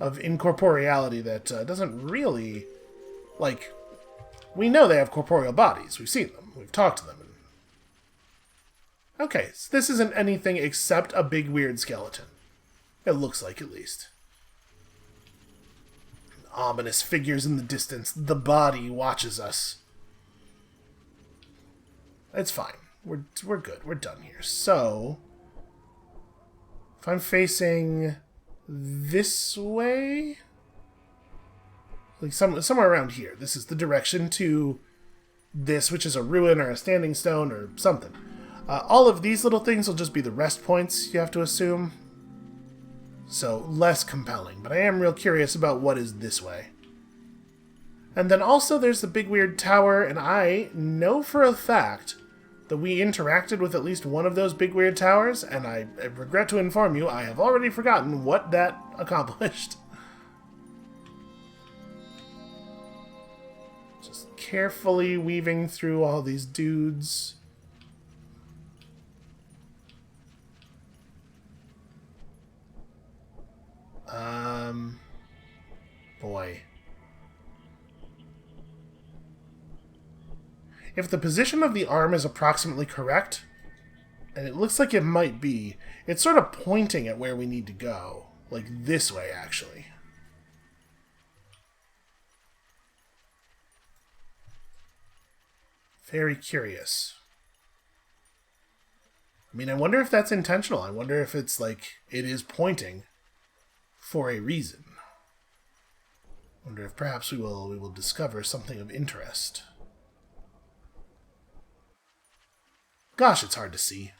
incorporeality that doesn't really... Like, we know they have corporeal bodies. We've seen them. We've talked to them. Okay, so this isn't anything except a big weird skeleton. It looks like, at least. Ominous figures in the distance. The body watches us. It's fine. We're good. We're done here. So, if I'm facing this way, like somewhere around here, this is the direction to this, which is a ruin or a standing stone or something. All of these little things will just be the rest points, you have to assume. So, less compelling, but I am real curious about what is this way. And then also there's the big weird tower, and I know for a fact that we interacted with at least one of those big weird towers, and I regret to inform you, I have already forgotten what that accomplished. Just carefully weaving through all these dudes. Boy. If the position of the arm is approximately correct, and it looks like it might be, it's sort of pointing at where we need to go. Like this way, actually. Very curious. I mean, I wonder if that's intentional. I wonder if it's like, it is pointing for a reason. I wonder if perhaps we will discover something of interest. Gosh, it's hard to see.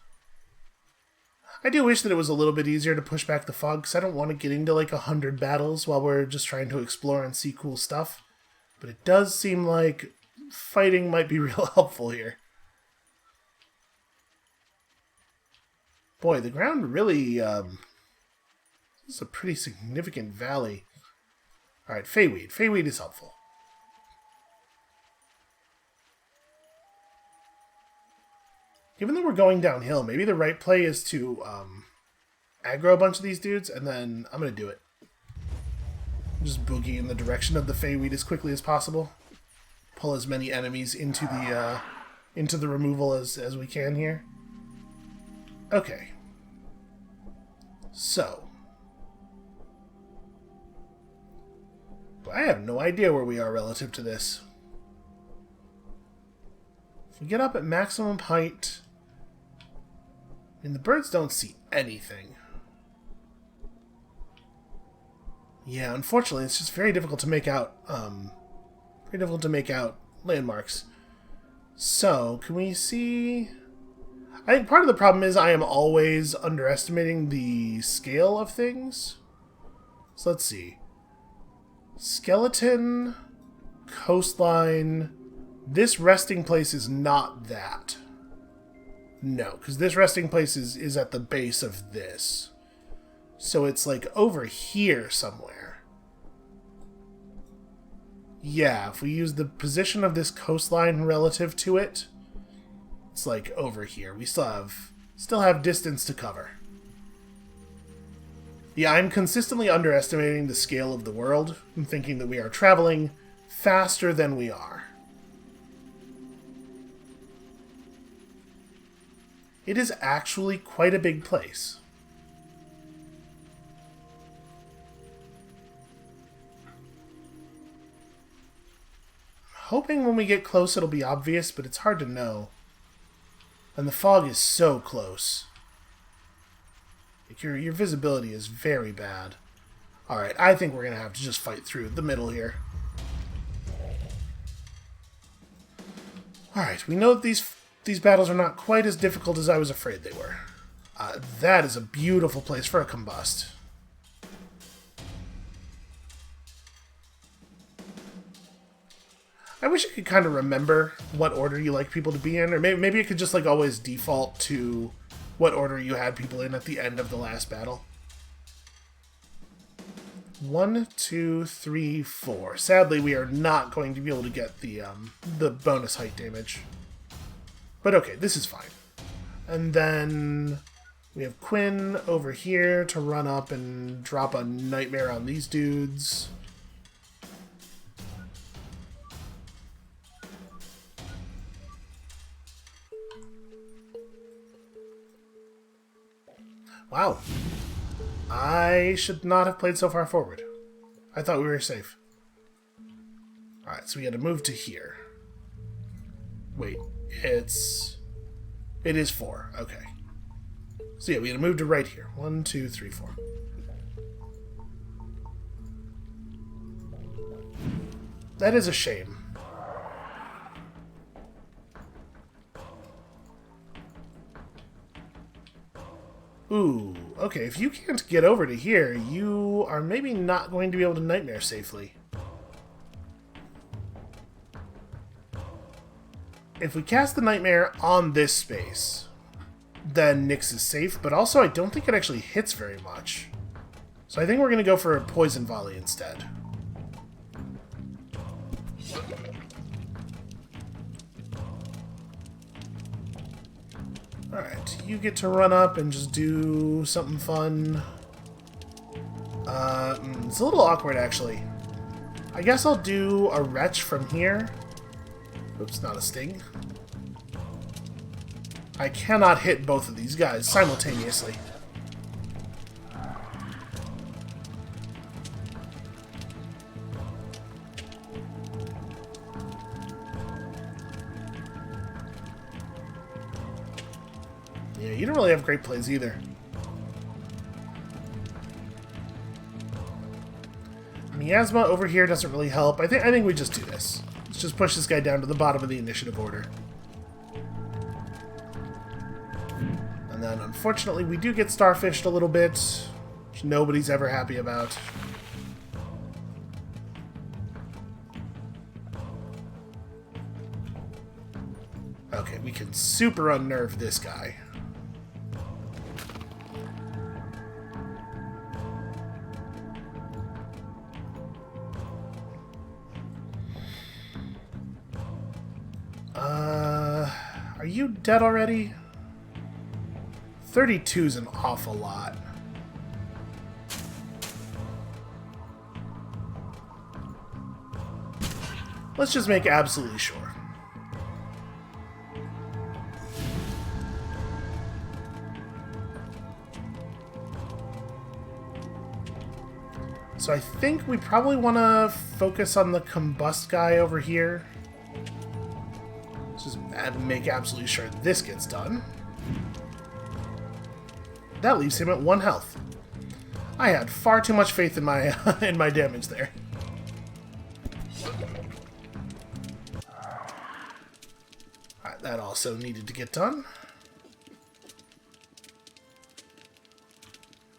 I do wish that it was a little bit easier to push back the fog, because I don't want to get into like 100 battles while we're just trying to explore and see cool stuff. But it does seem like fighting might be real helpful here. Boy, the ground really... this is a pretty significant valley. Alright, Feyweed. Feyweed is helpful. Given that we're going downhill, maybe the right play is to aggro a bunch of these dudes, and then I'm going to do it. Just boogie in the direction of the Feyweed as quickly as possible. Pull as many enemies into the removal as we can here. Okay. So. I have no idea where we are relative to this. If we get up at maximum height... I mean, the birds don't see anything. Yeah, unfortunately, it's just very difficult to make out, landmarks. So, can we see... I think part of the problem is I am always underestimating the scale of things. So let's see. Skeleton, coastline. This resting place is not that. No, because this resting place is at the base of this. So it's like over here somewhere. Yeah, if we use the position of this coastline relative to it, it's like over here. We still have distance to cover. Yeah, I'm consistently underestimating the scale of the world and thinking that we are traveling faster than we are. It is actually quite a big place. I'm hoping when we get close it'll be obvious, but it's hard to know. And the fog is so close. Like your visibility is very bad. Alright, I think we're going to have to just fight through the middle here. Alright, we know that these battles are not quite as difficult as I was afraid they were. That is a beautiful place for a combust. I wish I could kind of remember what order you like people to be in, or maybe it could just like always default to what order you had people in at the end of the last battle. 1, 2, 3, 4. Sadly, we are not going to be able to get the bonus height damage. But okay, this is fine. And then we have Quinn over here to run up and drop a nightmare on these dudes. Wow. I should not have played so far forward. I thought we were safe. Alright, so we had to move to here. Wait, it is 4. Okay. So yeah, we had to move to right here. 1, 2, 3, 4. That is a shame. Ooh, okay, if you can't get over to here, you are maybe not going to be able to nightmare safely. If we cast the nightmare on this space, then Nyx is safe, but also I don't think it actually hits very much. So I think we're going to go for a poison volley instead. Alright, you get to run up and just do something fun. It's a little awkward, actually. I guess I'll do a retch from here. Oops, not a sting. I cannot hit both of these guys simultaneously. Yeah, you don't really have great plays either. Miasma over here doesn't really help. I think we just do this. Let's just push this guy down to the bottom of the initiative order. And then, unfortunately, we do get starfished a little bit, which nobody's ever happy about. Okay, we can super unnerve this guy. Are you dead already? 32's an awful lot. Let's just make absolutely sure. So I think we probably want to focus on the combust guy over here. Just make absolutely sure this gets done. That leaves him at 1 health. I had far too much faith in my in my damage there. Alright, that also needed to get done.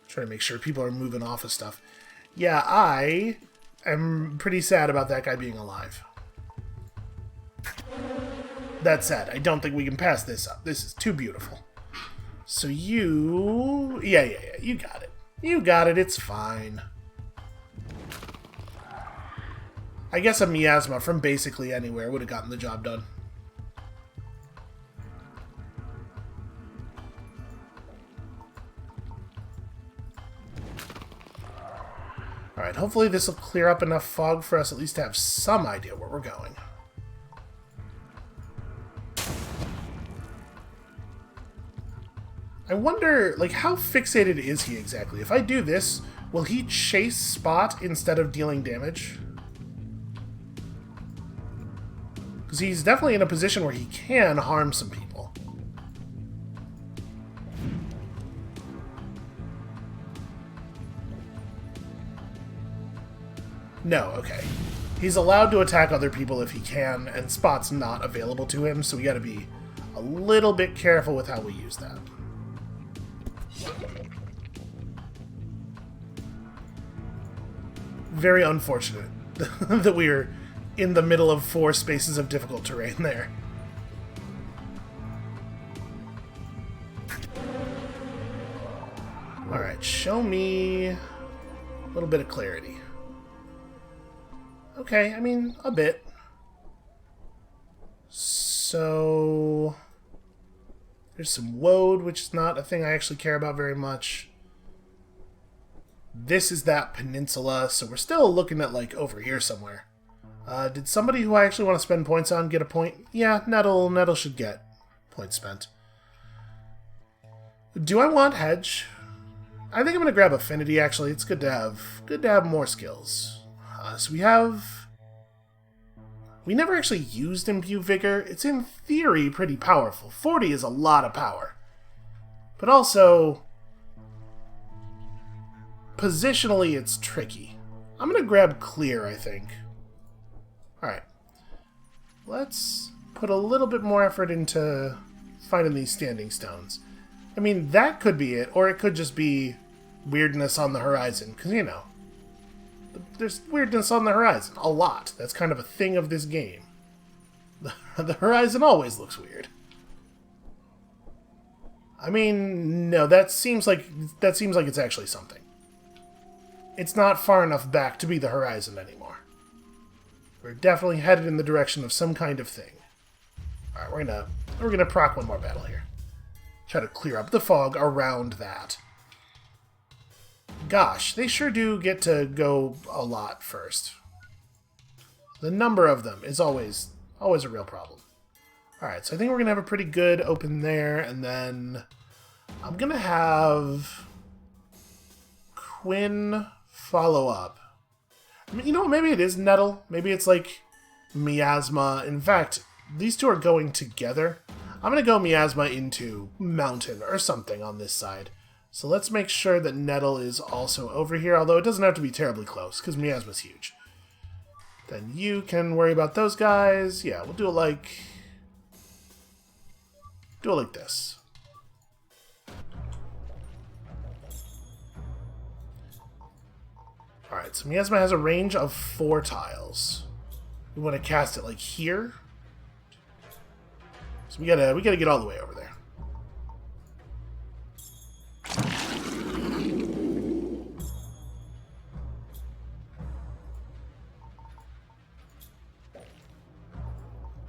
Trying to make sure people are moving off of stuff. Yeah, I am pretty sad about that guy being alive. That said, I don't think we can pass this up. This is too beautiful. So you... Yeah, you got it. You got it, it's fine. I guess a miasma from basically anywhere would have gotten the job done. Alright, hopefully this will clear up enough fog for us at least to have some idea where we're going. I wonder, like, how fixated is he exactly? If I do this, will he chase Spot instead of dealing damage? Because he's definitely in a position where he can harm some people. No, okay. He's allowed to attack other people if he can, and Spot's not available to him, so we gotta be a little bit careful with how we use that. Very unfortunate that we are in the middle of 4 spaces of difficult terrain there. Alright, show me a little bit of clarity. Okay, I mean, a bit. So... there's some woad, which is not a thing I actually care about very much. This is that peninsula, so we're still looking at, like, over here somewhere. Did somebody who I actually want to spend points on get a point? Yeah, Nettle should get points spent. Do I want Hedge? I think I'm going to grab Affinity, actually. It's good to have more skills. So we have... we never actually used Imbue Vigor. It's in theory pretty powerful. 40 is a lot of power. But also... positionally, it's tricky. I'm going to grab Clear, I think. Alright. Let's put a little bit more effort into finding these standing stones. I mean, that could be it, or it could just be weirdness on the horizon, because, you know, there's weirdness on the horizon. A lot. That's kind of a thing of this game. The horizon always looks weird. I mean, no, that seems like it's actually something. It's not far enough back to be the horizon anymore. We're definitely headed in the direction of some kind of thing. Alright, we're gonna proc one more battle here. Try to clear up the fog around that. Gosh, they sure do get to go a lot first. The number of them is always a real problem. Alright, so I think we're gonna have a pretty good open there, and then I'm gonna have Quinn follow up. I mean, you know, maybe it is Nettle. Maybe it's like Miasma. In fact, these two are going together. I'm going to go Miasma into Mountain or something on this side. So let's make sure that Nettle is also over here, although it doesn't have to be terribly close, because Miasma's huge. Then you can worry about those guys. Yeah, we'll do it like this. Alright, so Miasma has a range of 4 tiles. We want to cast it like here. So we gotta get all the way over there.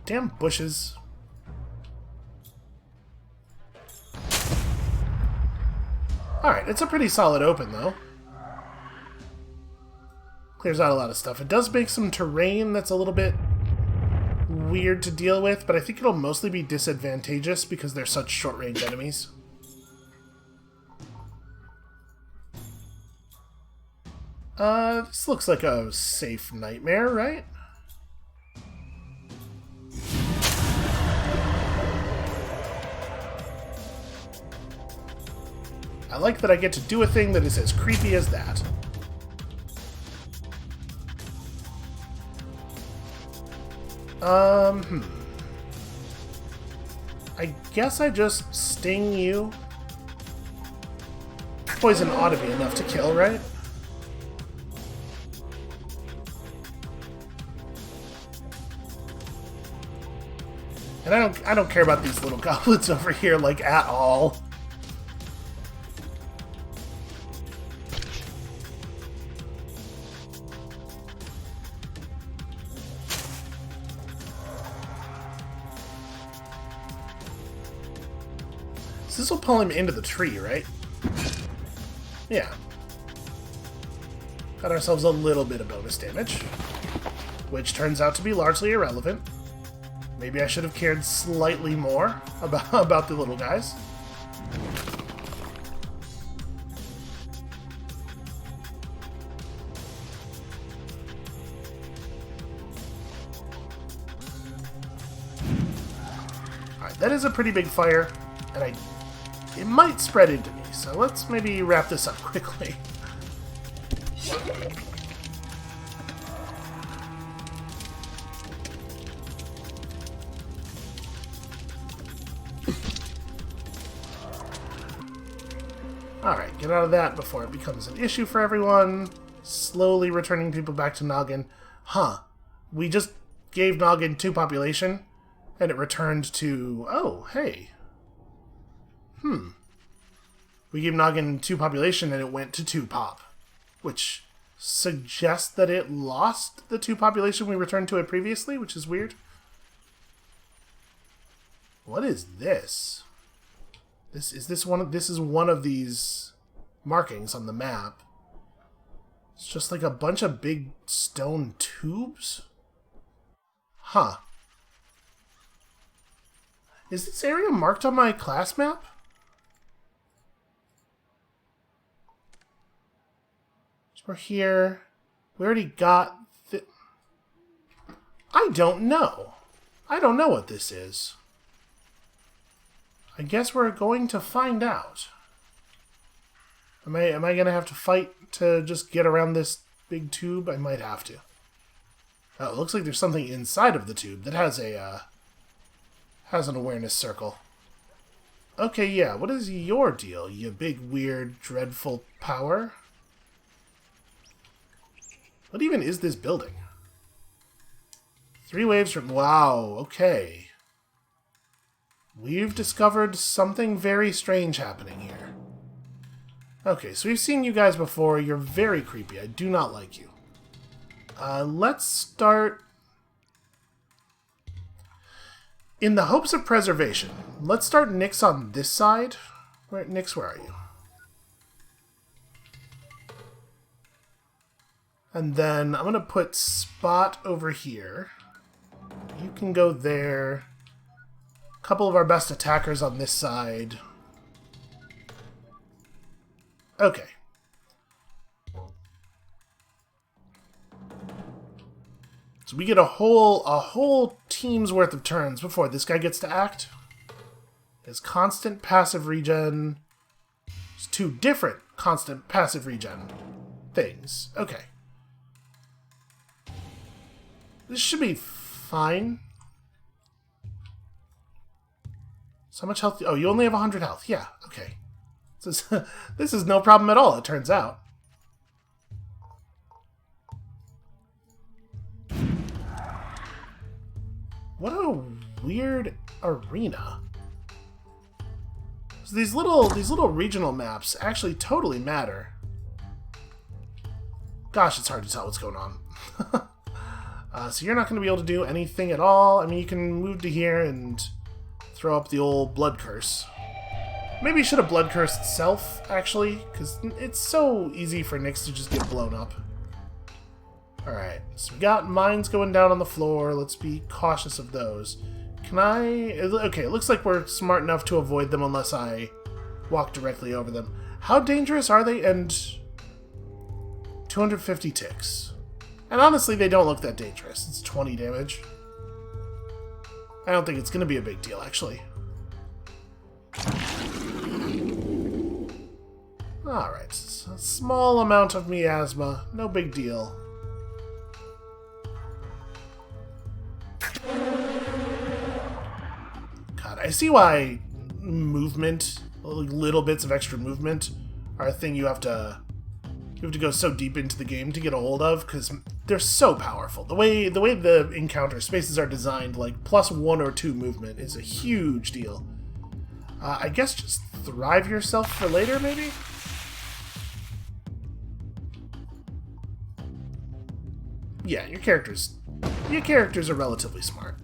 Damn bushes. Alright, it's a pretty solid open though. Clears out a lot of stuff. It does make some terrain that's a little bit weird to deal with, but I think it'll mostly be disadvantageous because they're such short-range enemies. This looks like a safe nightmare, right? I like that I get to do a thing that is as creepy as that. I guess I just sting you. Poison ought to be enough to kill, right? And I don't care about these little goblins over here, like, at all. So this will pull him into the tree, right? Yeah. Got ourselves a little bit of bonus damage, which turns out to be largely irrelevant. Maybe I should have cared slightly more about the little guys. Alright, that is a pretty big fire, and it might spread into me, so let's maybe wrap this up quickly. Alright, get out of that before it becomes an issue for everyone. Slowly returning people back to Noggin. Huh. We just gave Noggin 2 population, and it returned to... Oh, hey. We gave Noggin 2 population, and it went to 2 pop. Which suggests that it lost the 2 population we returned to it previously, which is weird. What is this? This is one of these markings on the map. It's just like a bunch of big stone tubes? Huh. Is this area marked on my class map? So we're here. We already got I don't know. I don't know what this is. I guess we're going to find out. Am I going to have to fight to just get around this big tube? I might have to. Oh, it looks like there's something inside of the tube that has an awareness circle. Okay, yeah, what is your deal, you big, weird, dreadful power? What even is this building? 3 waves from... Wow, okay. We've discovered something very strange happening here. Okay, so we've seen you guys before. You're very creepy. I do not like you. Let's start... In the hopes of preservation, let's start Nyx on this side. Nyx, where are you? And then I'm going to put Spot over here. You can go there. Couple of our best attackers on this side. Okay. So we get a whole team's worth of turns before this guy gets to act. His constant passive regen. It's 2 different constant passive regen things. Okay. This should be fine. So much health... Oh, you only have 100 health. Yeah, okay. This is no problem at all, it turns out. What a weird arena. So these little regional maps actually totally matter. Gosh, it's hard to tell what's going on. So you're not going to be able to do anything at all. I mean, you can move to here and throw up the old blood curse. Maybe you should have blood cursed self, actually, because it's so easy for Nyx to just get blown up. Alright, so we got mines going down on the floor. Let's be cautious of those. Can I... Okay, it looks like we're smart enough to avoid them unless I walk directly over them. How dangerous are they? And 250 ticks. And honestly, they don't look that dangerous. It's 20 damage. I don't think it's going to be a big deal, actually. Alright, so a small amount of miasma, no big deal. God, I see why movement, like little bits of extra movement, are a thing you have to go so deep into the game to get a hold of, because they're so powerful. The way the encounter spaces are designed, like +1 or 2 movement is a huge deal. I guess just thrive yourself for later, maybe? Yeah, your characters are relatively smart.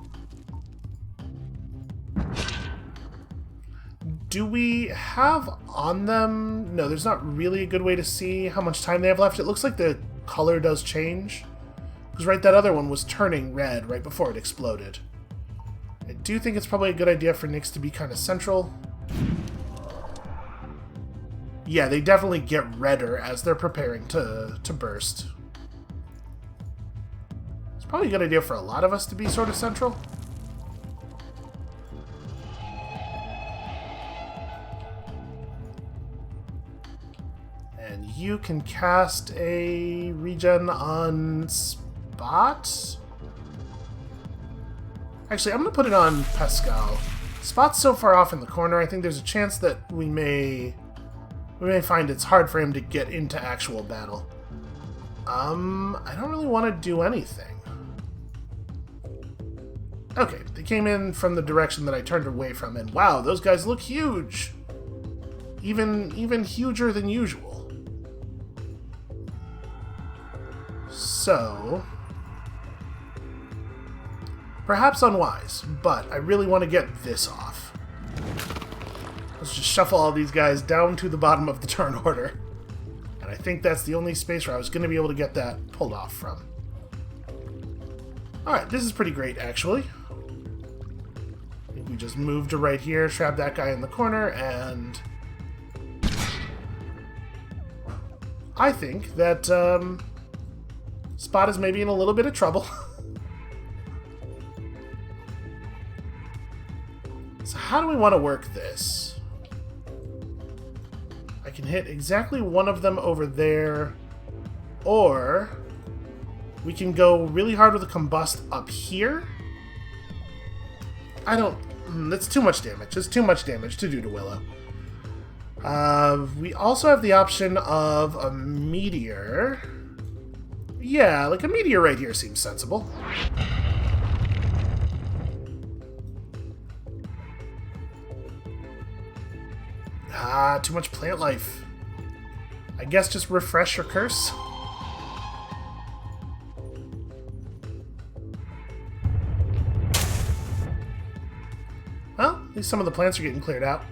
Do we have on them... No, there's not really a good way to see how much time they have left. It looks like the color does change. Because, right, that other one was turning red right before it exploded. I do think it's probably a good idea for Nyx to be kind of central. Yeah, they definitely get redder as they're preparing to burst. It's probably a good idea for a lot of us to be sort of central. And you can cast a regen on Spot? Actually, I'm going to put it on Pascal. Spot's so far off in the corner, I think there's a chance that we may find it's hard for him to get into actual battle. I don't really want to do anything. Okay, they came in from the direction that I turned away from, and wow, those guys look huge! Even huger than usual. So... perhaps unwise, but I really want to get this off. Let's just shuffle all these guys down to the bottom of the turn order. And I think that's the only space where I was going to be able to get that pulled off from. Alright, this is pretty great, actually. I think we just move to right here, trap that guy in the corner, and... I think that, Spot is maybe in a little bit of trouble. So how do we want to work this? I can hit exactly one of them over there, or we can go really hard with a combust up here. I don't... that's too much damage. It's too much damage to do to Willow. We also have the option of a meteor. Yeah, like a meteor right here seems sensible. Ah, too much plant life. I guess just refresh or curse. Well, at least some of the plants are getting cleared out.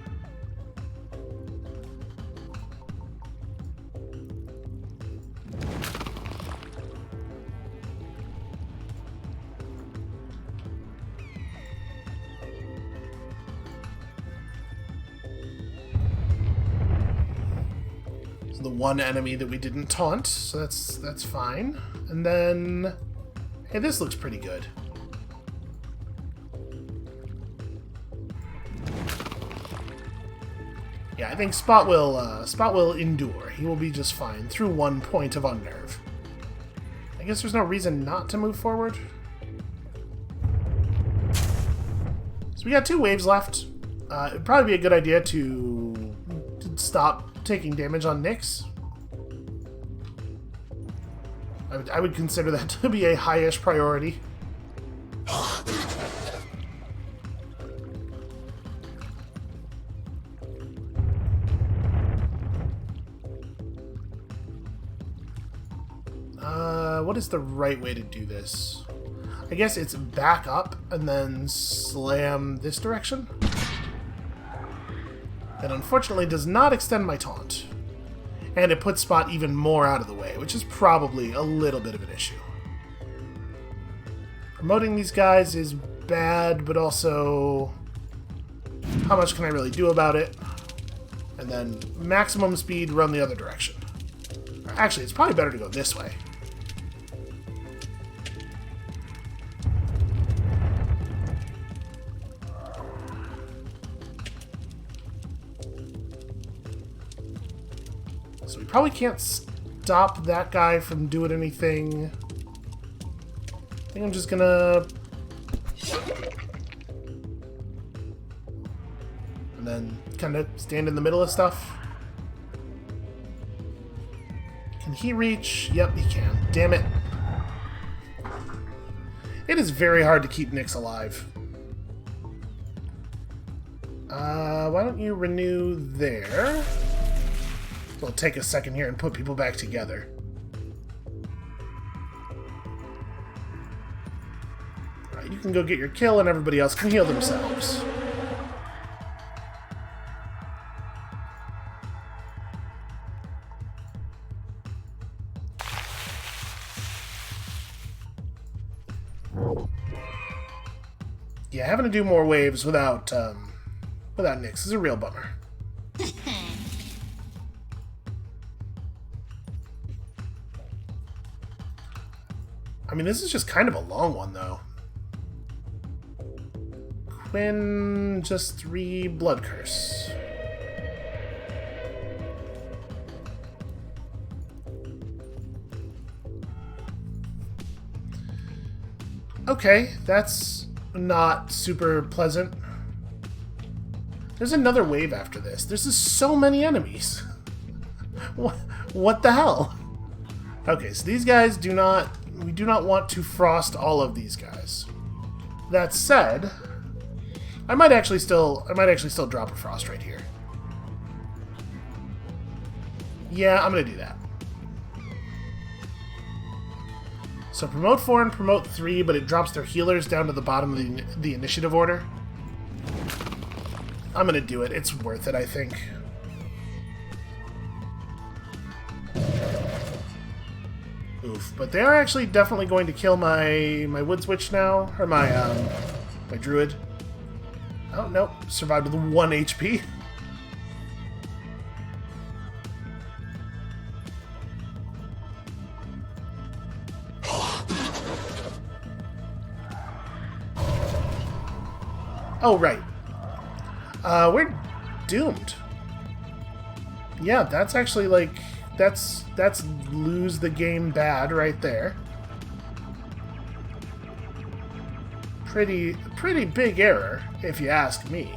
The one enemy that we didn't taunt, so that's fine. And then, hey, this looks pretty good. Yeah, I think Spot will endure. He will be just fine through 1 point of unnerve. I guess there's no reason not to move forward. So we got 2 waves left. It'd probably be a good idea to stop taking damage on Nyx. I would consider that to be a high-ish priority. What is the right way to do this? I guess it's back up and then slam this direction. That unfortunately does not extend my taunt. And it puts Spot even more out of the way, which is probably a little bit of an issue. Promoting these guys is bad, but also... how much can I really do about it? And then maximum speed, run the other direction. Actually, it's probably better to go this way. probably can't stop that guy from doing anything. I think I'm just gonna... and then kind of stand in the middle of stuff. Can he reach? Yep, he can. Damn it. It is very hard to keep Nyx alive. Why don't you renew there? We'll take a second here and put people back together. Alright, you can go get your kill and everybody else can heal themselves. Yeah, having to do more waves without Nyx is a real bummer. I mean, this is just kind of a long one, though. Quinn, just 3 blood curse. Okay, that's not super pleasant. There's another wave after this. There's just so many enemies. What the hell? Okay, so these guys do not... we do not want to frost all of these guys. That said, I might actually still drop a frost right here. Yeah, I'm gonna do that. So promote 4 and promote 3, but it drops their healers down to the bottom of the initiative order. I'm gonna do it. It's worth it, I think. Oof, but they are actually definitely going to kill my wood switch now, or my druid. Oh, nope. Survived with 1 HP. Oh, right. We're doomed. Yeah, that's actually, like, that's lose the game bad right there. Pretty big error, if you ask me.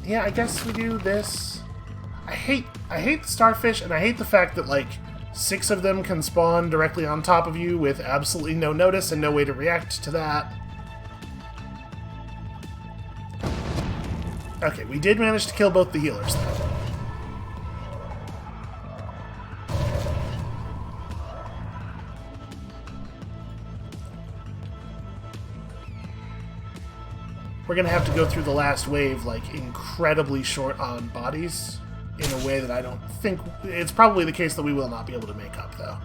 Yeah, I guess we do this. I hate the starfish, and I hate the fact that, like, 6 of them can spawn directly on top of you with absolutely no notice and no way to react to that. Okay, we did manage to kill both the healers, though. We're gonna have to go through the last wave, like, incredibly short on bodies, in a way that I don't think... it's probably the case that we will not be able to make up, though.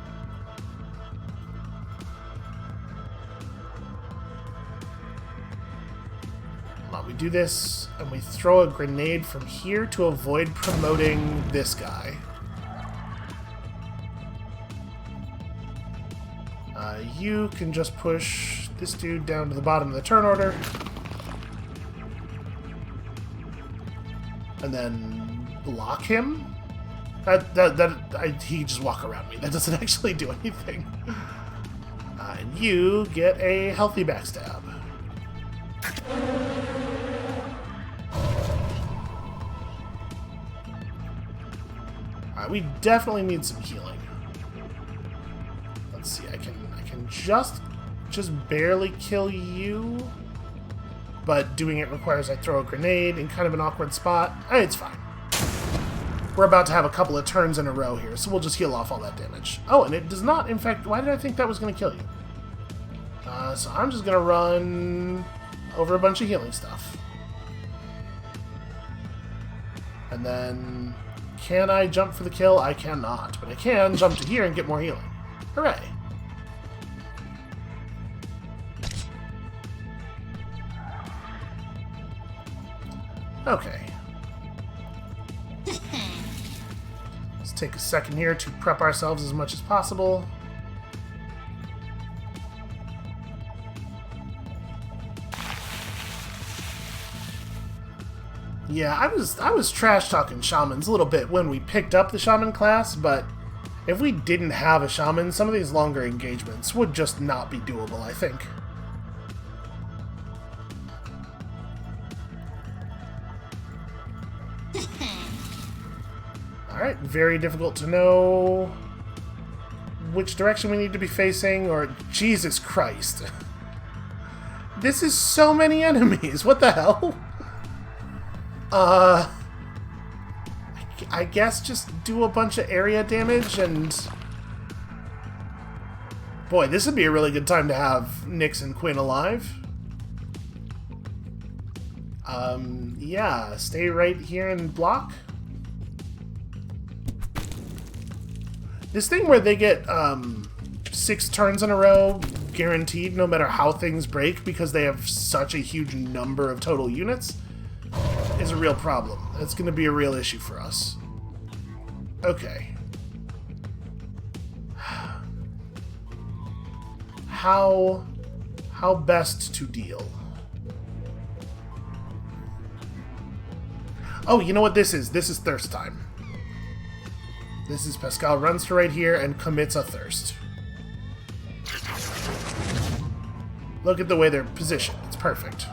We do this, and we throw a grenade from here to avoid promoting this guy. You can just push this dude down to the bottom of the turn order. And then block him? He just walk around me. That doesn't actually do anything. And you get a healthy backstab. Alright, we definitely need some healing. Let's see, I can just barely kill you, but doing it requires I throw a grenade in kind of an awkward spot. It's fine. We're about to have a couple of turns in a row here, so we'll just heal off all that damage. Oh, and it does not, in fact, why did I think that was going to kill you? So I'm just going to run over a bunch of healing stuff. And then, can I jump for the kill? I cannot, but I can jump to here and get more healing. Hooray! Okay. Let's take a second here to prep ourselves as much as possible. Yeah, I was trash talking shamans a little bit when we picked up the shaman class, but if we didn't have a shaman, some of these longer engagements would just not be doable, I think. Alright, very difficult to know which direction we need to be facing, or... Jesus Christ. This is so many enemies, what the hell? I guess just do a bunch of area damage and... Boy, this would be a really good time to have Nyx and Quinn alive. Yeah, stay right here and block. This thing where they get 6 turns in a row guaranteed no matter how things break because they have such a huge number of total units is a real problem. That's going to be a real issue for us. Okay. How best to deal? Oh, you know what this is? This is thirst time. This is Pascal runs to right here and commits a thirst. Look at the way they're positioned. It's perfect.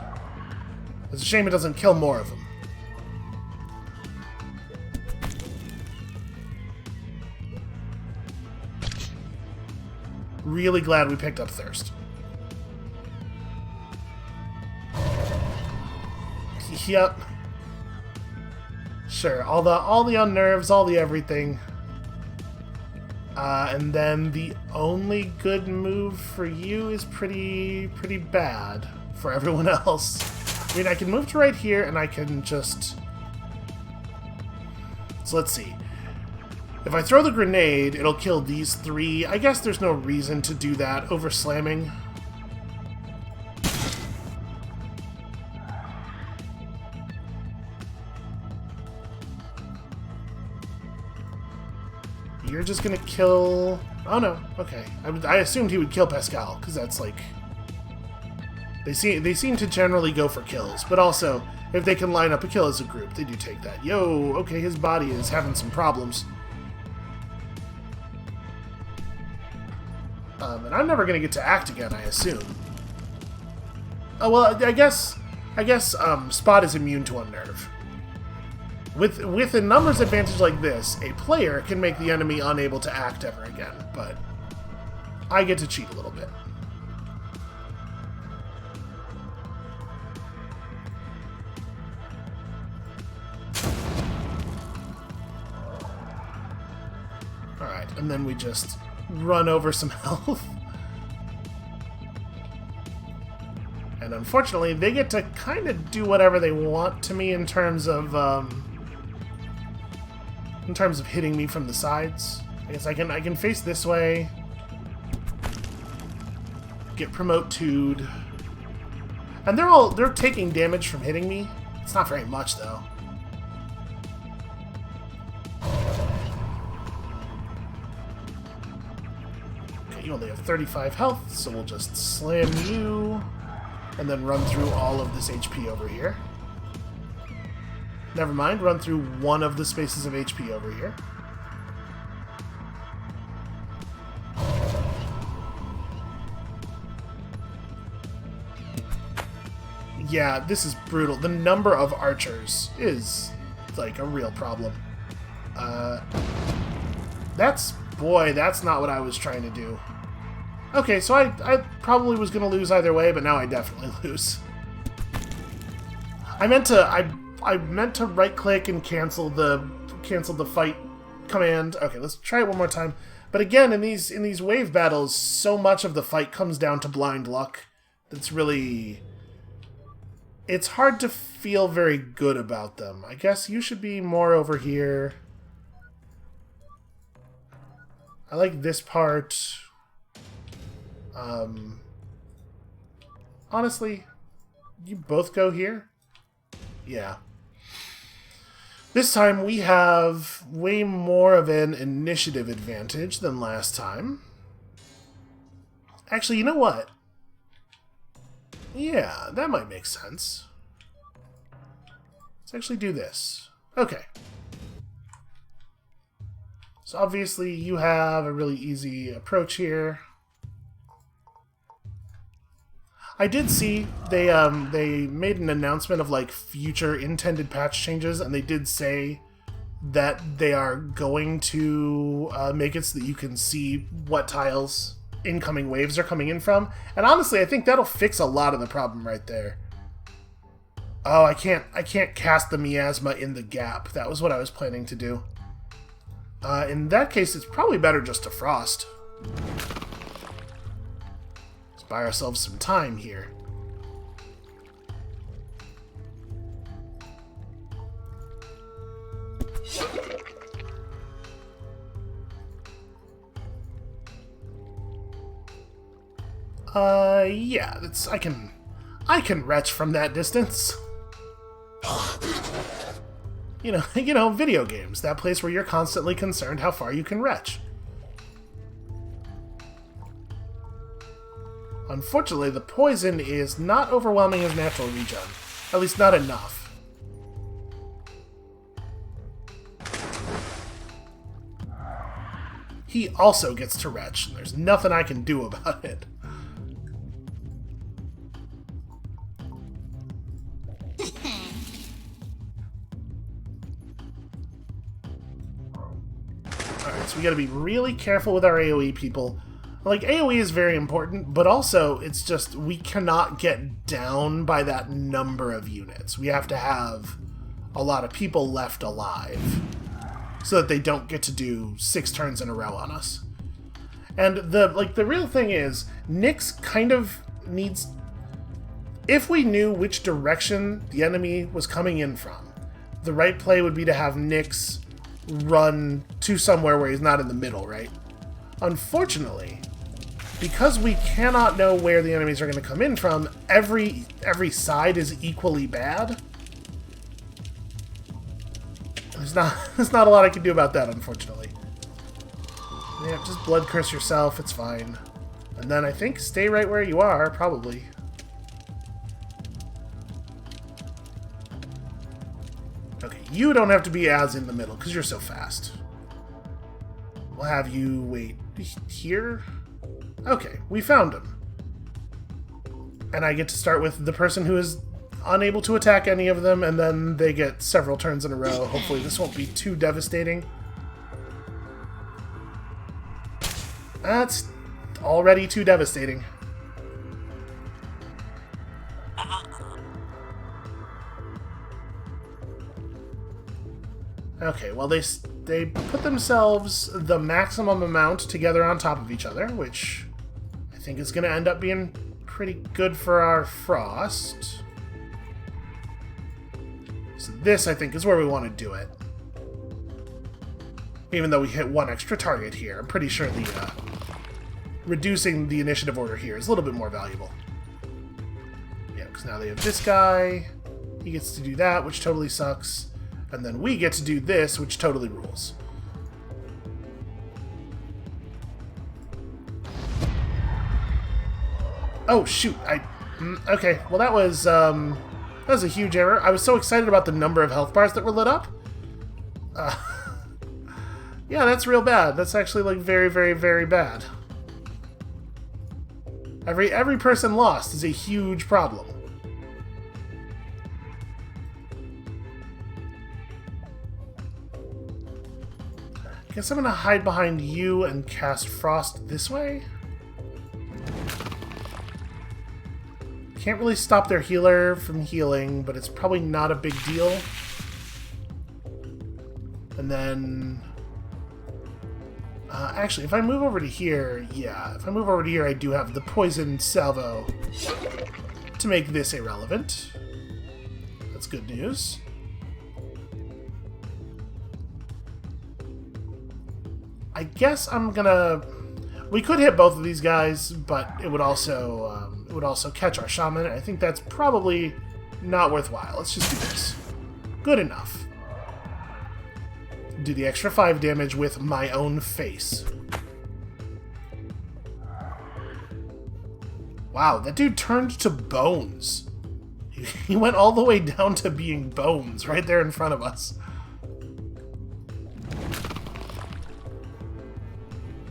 It's a shame it doesn't kill more of them. Really glad we picked up thirst. Yep. Sure, all the unnerves, all the everything. And then the only good move for you is pretty bad for everyone else. I mean, I can move to right here, and I can just... So let's see. If I throw the grenade, it'll kill these 3. I guess there's no reason to do that over slamming. You're just gonna kill... Oh no, okay. I assumed he would kill Pascal, because that's like... They seem to generally go for kills, but also, if they can line up a kill as a group, they do take that. Yo, okay, his body is having some problems. And I'm never gonna get to act again, I assume. Oh, well, I guess Spot is immune to Unnerve. With a numbers advantage like this, a player can make the enemy unable to act ever again, but I get to cheat a little bit. Alright, and then we just run over some health. And unfortunately, they get to kind of do whatever they want to me in terms of hitting me from the sides. I guess I can face this way, get promote 2'd, and they're taking damage from hitting me. It's not very much though. Okay, you only have 35 health, so we'll just slam you, and then run through all of this HP over here. Never mind, run through one of the spaces of HP over here. Yeah, this is brutal. The number of archers is, like, a real problem. That's not what I was trying to do. Okay, so I probably was going to lose either way, but now I definitely lose. I meant to right-click and cancel the fight command. Okay, let's try it one more time. But again, in these wave battles, so much of the fight comes down to blind luck. That's really... It's hard to feel very good about them. I guess you should be more over here. I like this part. Honestly, you both go here? Yeah. This time we have way more of an initiative advantage than last time. Actually, you know what? Yeah, that might make sense. Let's actually do this. Okay. So obviously you have a really easy approach here. I did see they made an announcement of like future intended patch changes, and they did say that they are going to make it so that you can see what tiles incoming waves are coming in from. And honestly, I think that'll fix a lot of the problem right there. Oh, I can't cast the miasma in the gap. That was what I was planning to do. In that case, it's probably better just to frost. Let's buy ourselves some time here. Yeah, I can retch from that distance. You know, video games, that place where you're constantly concerned how far you can retch. Unfortunately, the poison is not overwhelming as natural regen. At least not enough. He also gets to retch, and there's nothing I can do about it. Alright, so we gotta be really careful with our AoE, people. Like, AoE is very important, but also, it's just, we cannot get down by that number of units. We have to have a lot of people left alive, so that they don't get to do 6 turns in a row on us. And the real thing is, Nyx kind of needs... If we knew which direction the enemy was coming in from, the right play would be to have Nyx run to somewhere where he's not in the middle, right? Unfortunately, because we cannot know where the enemies are going to come in from, every side is equally bad. There's not a lot I can do about that, unfortunately. Yeah, just blood curse yourself, it's fine. And then I think stay right where you are, probably. Okay, you don't have to be as in the middle, because you're so fast. We'll have you wait here. Okay, we found him. And I get to start with the person who is unable to attack any of them, and then they get several turns in a row. Hopefully this won't be too devastating. That's already too devastating. Okay, well they put themselves the maximum amount together on top of each other, which I think is going to end up being pretty good for our frost. So this, I think, is where we want to do it. Even though we hit one extra target here, I'm pretty sure the reducing the initiative order here is a little bit more valuable. Yeah, because now they have this guy. He gets to do that, which totally sucks. And then we get to do this, which totally rules. Oh, shoot. Okay, well that was a huge error. I was so excited about the number of health bars that were lit up. Yeah, that's real bad. That's actually, like, very, very, very bad. Every person lost is a huge problem. Guess I'm gonna hide behind you and cast Frost this way? Can't really stop their healer from healing, but it's probably not a big deal. And then... actually, if I move over to here, yeah, if I move over to here, I do have the poison salvo to make this irrelevant. That's good news. I guess I'm gonna... We could hit both of these guys, but it would also catch our shaman. I think that's probably not worthwhile. Let's just do this. Good enough. Do the extra 5 damage with my own face. Wow, that dude turned to bones. He He went all the way down to being bones right there in front of us.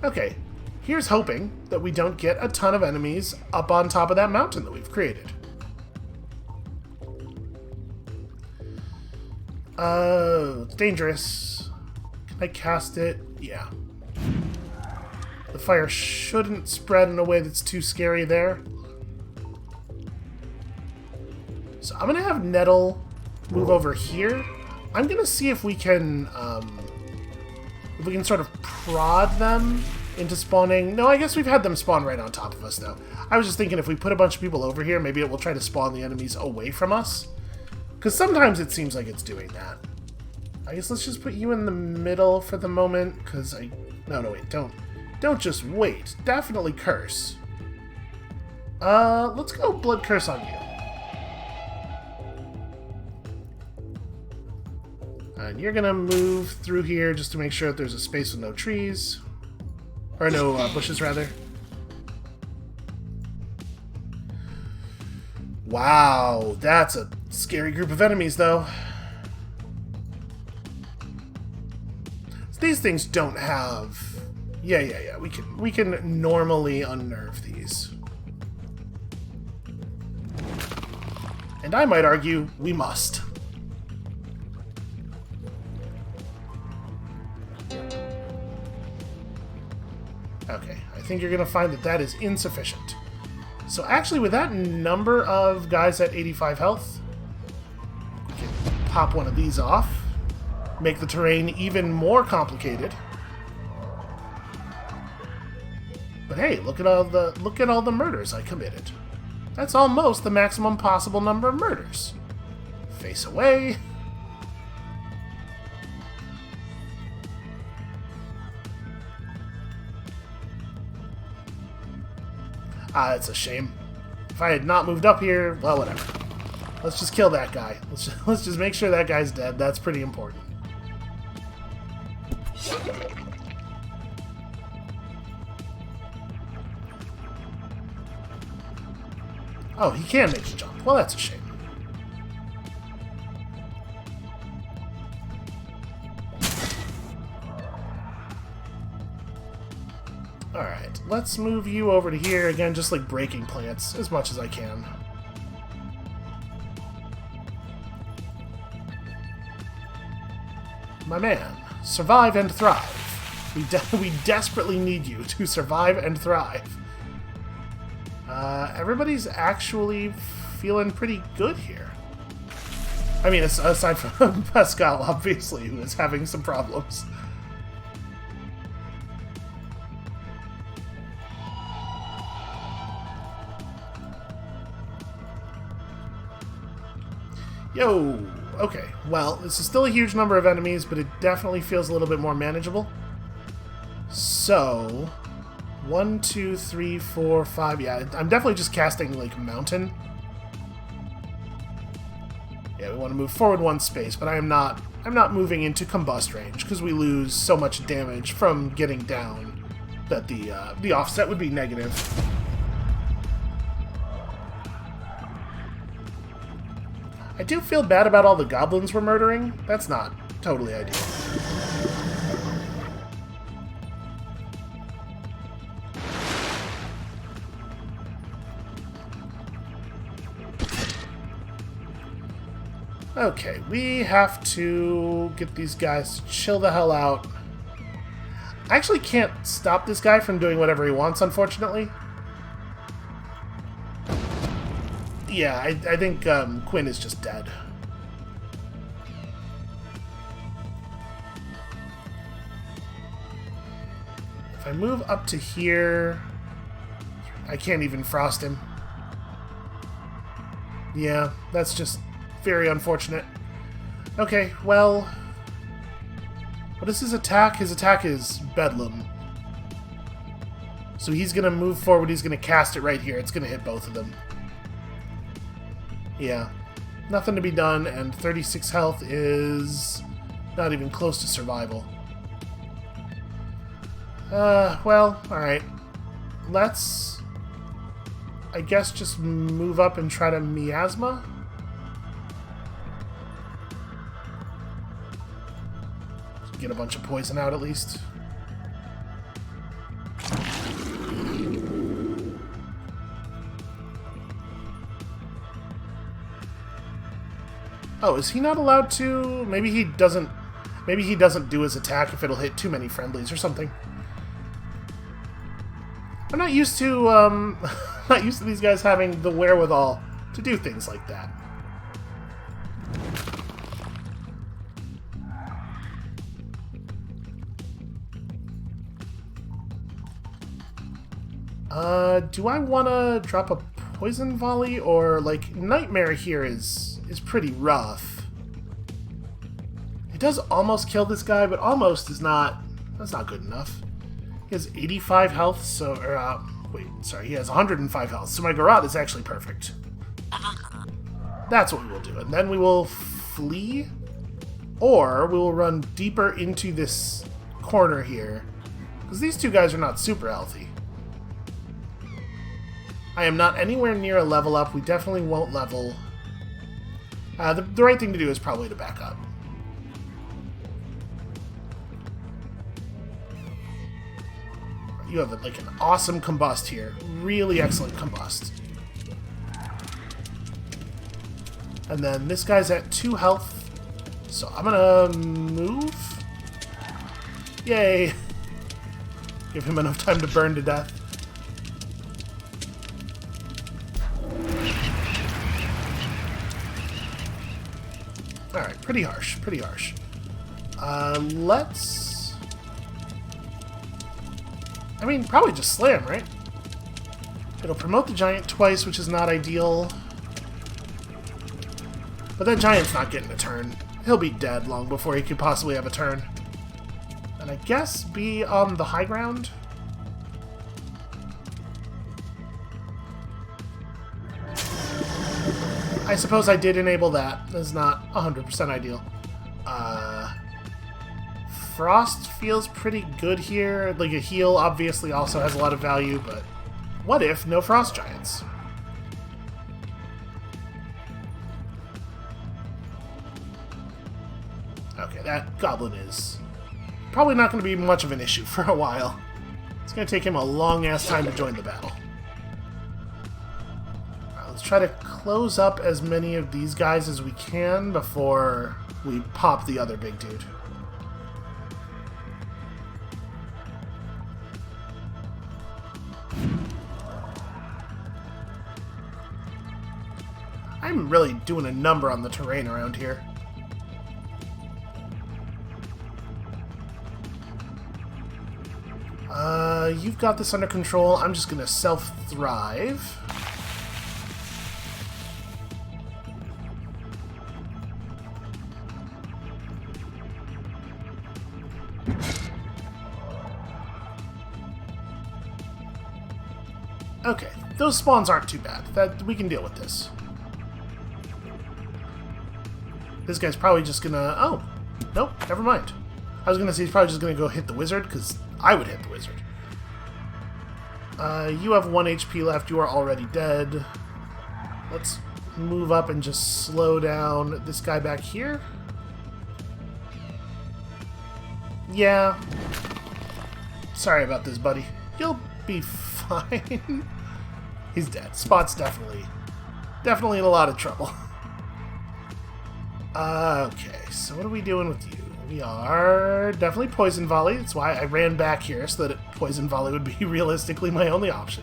Okay, here's hoping that we don't get a ton of enemies up on top of that mountain that we've created. It's dangerous. Can I cast it? Yeah. The fire shouldn't spread in a way that's too scary there. So I'm gonna have Nettle move over here. I'm gonna see if we can sort of prod them into spawning. No, I guess we've had them spawn right on top of us though. I was just thinking if we put a bunch of people over here, maybe it will try to spawn the enemies away from us. Because sometimes it seems like it's doing that. I guess let's just put you in the middle for the moment, because no, wait, don't just wait. Definitely curse. Let's go blood curse on you. And you're gonna move through here just to make sure that there's a space with no trees. Or no bushes, rather. Wow, that's a scary group of enemies, though. These things don't have... Yeah. We can normally unnerve these. And I might argue we must. Okay, I think you're going to find that that is insufficient. So actually, with that number of guys at 85 health, we can pop one of these off, make the terrain even more complicated. But hey, look at all the murders I committed. That's almost the maximum possible number of murders. Face away. Ah, that's a shame. If I had not moved up here, well, whatever. Let's just kill that guy. Let's just make sure that guy's dead. That's pretty important. Oh, he can make the jump. Well, that's a shame. Alright, let's move you over to here. Again, just like breaking plants as much as I can. My man, survive and thrive. We desperately need you to survive and thrive. Everybody's actually feeling pretty good here. I mean, aside from Pascal, obviously, who is having some problems. Yo! Okay, well, this is still a huge number of enemies, but it definitely feels a little bit more manageable. So... 1, 2, 3, 4, 5. Yeah, I'm definitely just casting, like, mountain. Yeah, we want to move forward one space, but I'm not moving into combust range, because we lose so much damage from getting down that the offset would be negative. I do feel bad about all the goblins we're murdering. That's not totally ideal. Okay, we have to get these guys to chill the hell out. I actually can't stop this guy from doing whatever he wants, unfortunately. Yeah, I think Quinn is just dead. If I move up to here, I can't even frost him. Yeah, that's just very unfortunate. Okay, well... What is his attack? His attack is Bedlam. So he's gonna move forward, he's gonna cast it right here. It's gonna hit both of them. Yeah. Nothing to be done, and 36 health is not even close to survival. Well, alright. Let's... I guess just move up and try to miasma? get a bunch of poison out at least. Oh, is he not allowed to? Maybe he doesn't do his attack if it'll hit too many friendlies or something. I'm not used to not used to these guys having the wherewithal to do things like that. Do I want to drop a poison volley, or like Nightmare here is pretty rough. It does almost kill this guy, but almost is not. That's not good enough. He has 85 health, so wait, sorry, he has 105 health. So my Garrote is actually perfect. That's what we will do, and then we will flee, or we will run deeper into this corner here, because these two guys are not super healthy. I am not anywhere near a level up. We definitely won't level. The right thing to do is probably to back up. You have like an awesome combust here. Really excellent combust. And then this guy's at 2 health. So I'm gonna move. Yay! Give him enough time to burn to death. Alright, pretty harsh, pretty harsh. Let's... I mean, probably just slam, right? It'll promote the giant twice, which is not ideal. But that giant's not getting a turn. He'll be dead long before he could possibly have a turn. And I guess be on the high ground? I suppose I did enable that. That's not 100% ideal. Frost feels pretty good here. Like a heal obviously also has a lot of value, but what if no frost giants? Okay, that goblin is probably not going to be much of an issue for a while. It's going to take him a long-ass time to join the battle. Let's try to close up as many of these guys as we can before we pop the other big dude. I'm really doing a number on the terrain around here. You've got this under control. I'm just gonna self-thrive. Okay, those spawns aren't too bad. We can deal with this. This guy's probably just gonna... Oh, nope, never mind. I was gonna say he's probably just gonna go hit the wizard, because I would hit the wizard. You have 1 HP left. You are already dead. Let's move up and just slow down this guy back here. Yeah. Sorry about this, buddy. You'll be fine. He's dead. Spot's definitely in a lot of trouble. Okay, so what are we doing with you? We are definitely Poison Volley. That's why I ran back here, so that Poison Volley would be realistically my only option.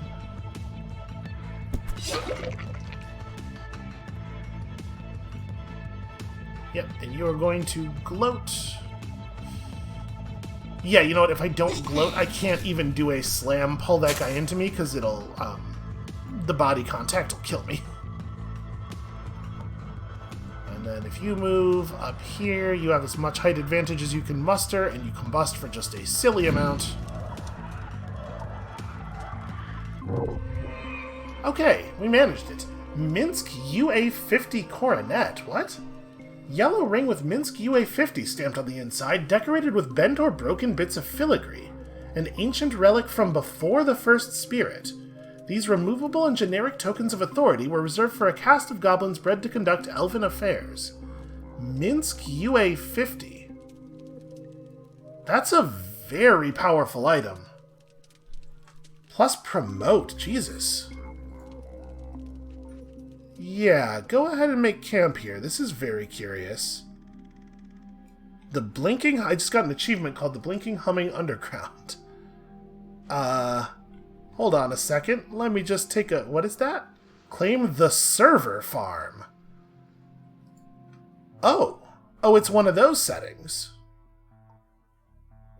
Yep, and you are going to gloat. Yeah, you know what? If I don't gloat, I can't even do a slam pull that guy into me, because it'll, the body contact will kill me. And then if you move up here, you have as much height advantage as you can muster, and you combust for just a silly amount. Okay, we managed it. Minsk UA50 coronet. What? Yellow ring with Minsk UA50 stamped on the inside, decorated with bent or broken bits of filigree. An ancient relic from before the First Spirit. These removable and generic tokens of authority were reserved for a caste of goblins bred to conduct elven affairs. Minsk UA50. That's a very powerful item. Plus promote, Jesus. Yeah, go ahead and make camp here. This is very curious. The blinking... I just got an achievement called the Blinking Humming Underground. Hold on a second. Let me just take a... What is that? Claim the server farm. Oh. Oh, it's one of those settings.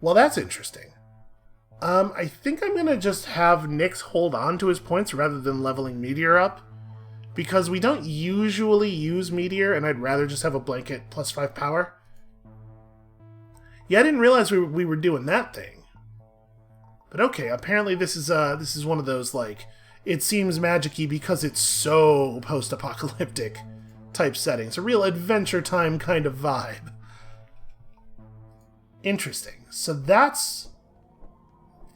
Well, that's interesting. I think I'm gonna just have Nyx hold on to his points rather than leveling Meteor up. Because we don't usually use Meteor, and I'd rather just have a blanket plus 5 power. Yeah, I didn't realize we were doing that thing. But okay, apparently this is one of those, like, it seems magic-y because it's so post-apocalyptic type settings. A real Adventure Time kind of vibe. Interesting. So that's...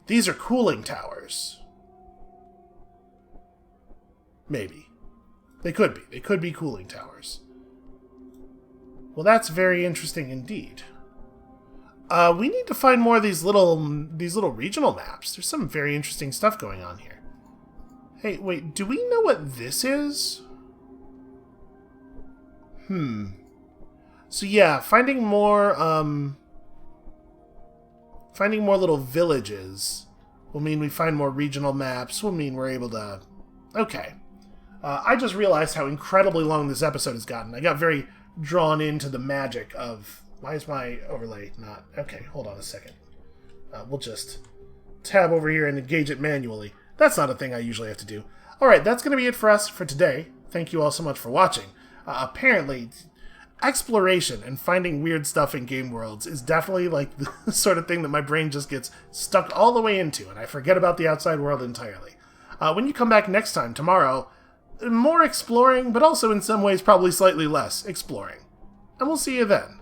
These are cooling towers. Maybe. They could be. They could be cooling towers. Well, that's very interesting indeed. We need to find more of these little regional maps. There's some very interesting stuff going on here. Hey, wait, do we know what this is? So yeah, finding more little villages will mean we find more regional maps, will mean we're able to... Okay. I just realized how incredibly long this episode has gotten. I got very drawn into the magic of... Why is my overlay not... Okay, hold on a second. We'll just tab over here and engage it manually. That's not a thing I usually have to do. Alright, that's going to be it for us for today. Thank you all so much for watching. Apparently, exploration and finding weird stuff in game worlds is definitely like the sort of thing that my brain just gets stuck all the way into, and I forget about the outside world entirely. When you come back next time, tomorrow, more exploring, but also in some ways probably slightly less exploring. And we'll see you then.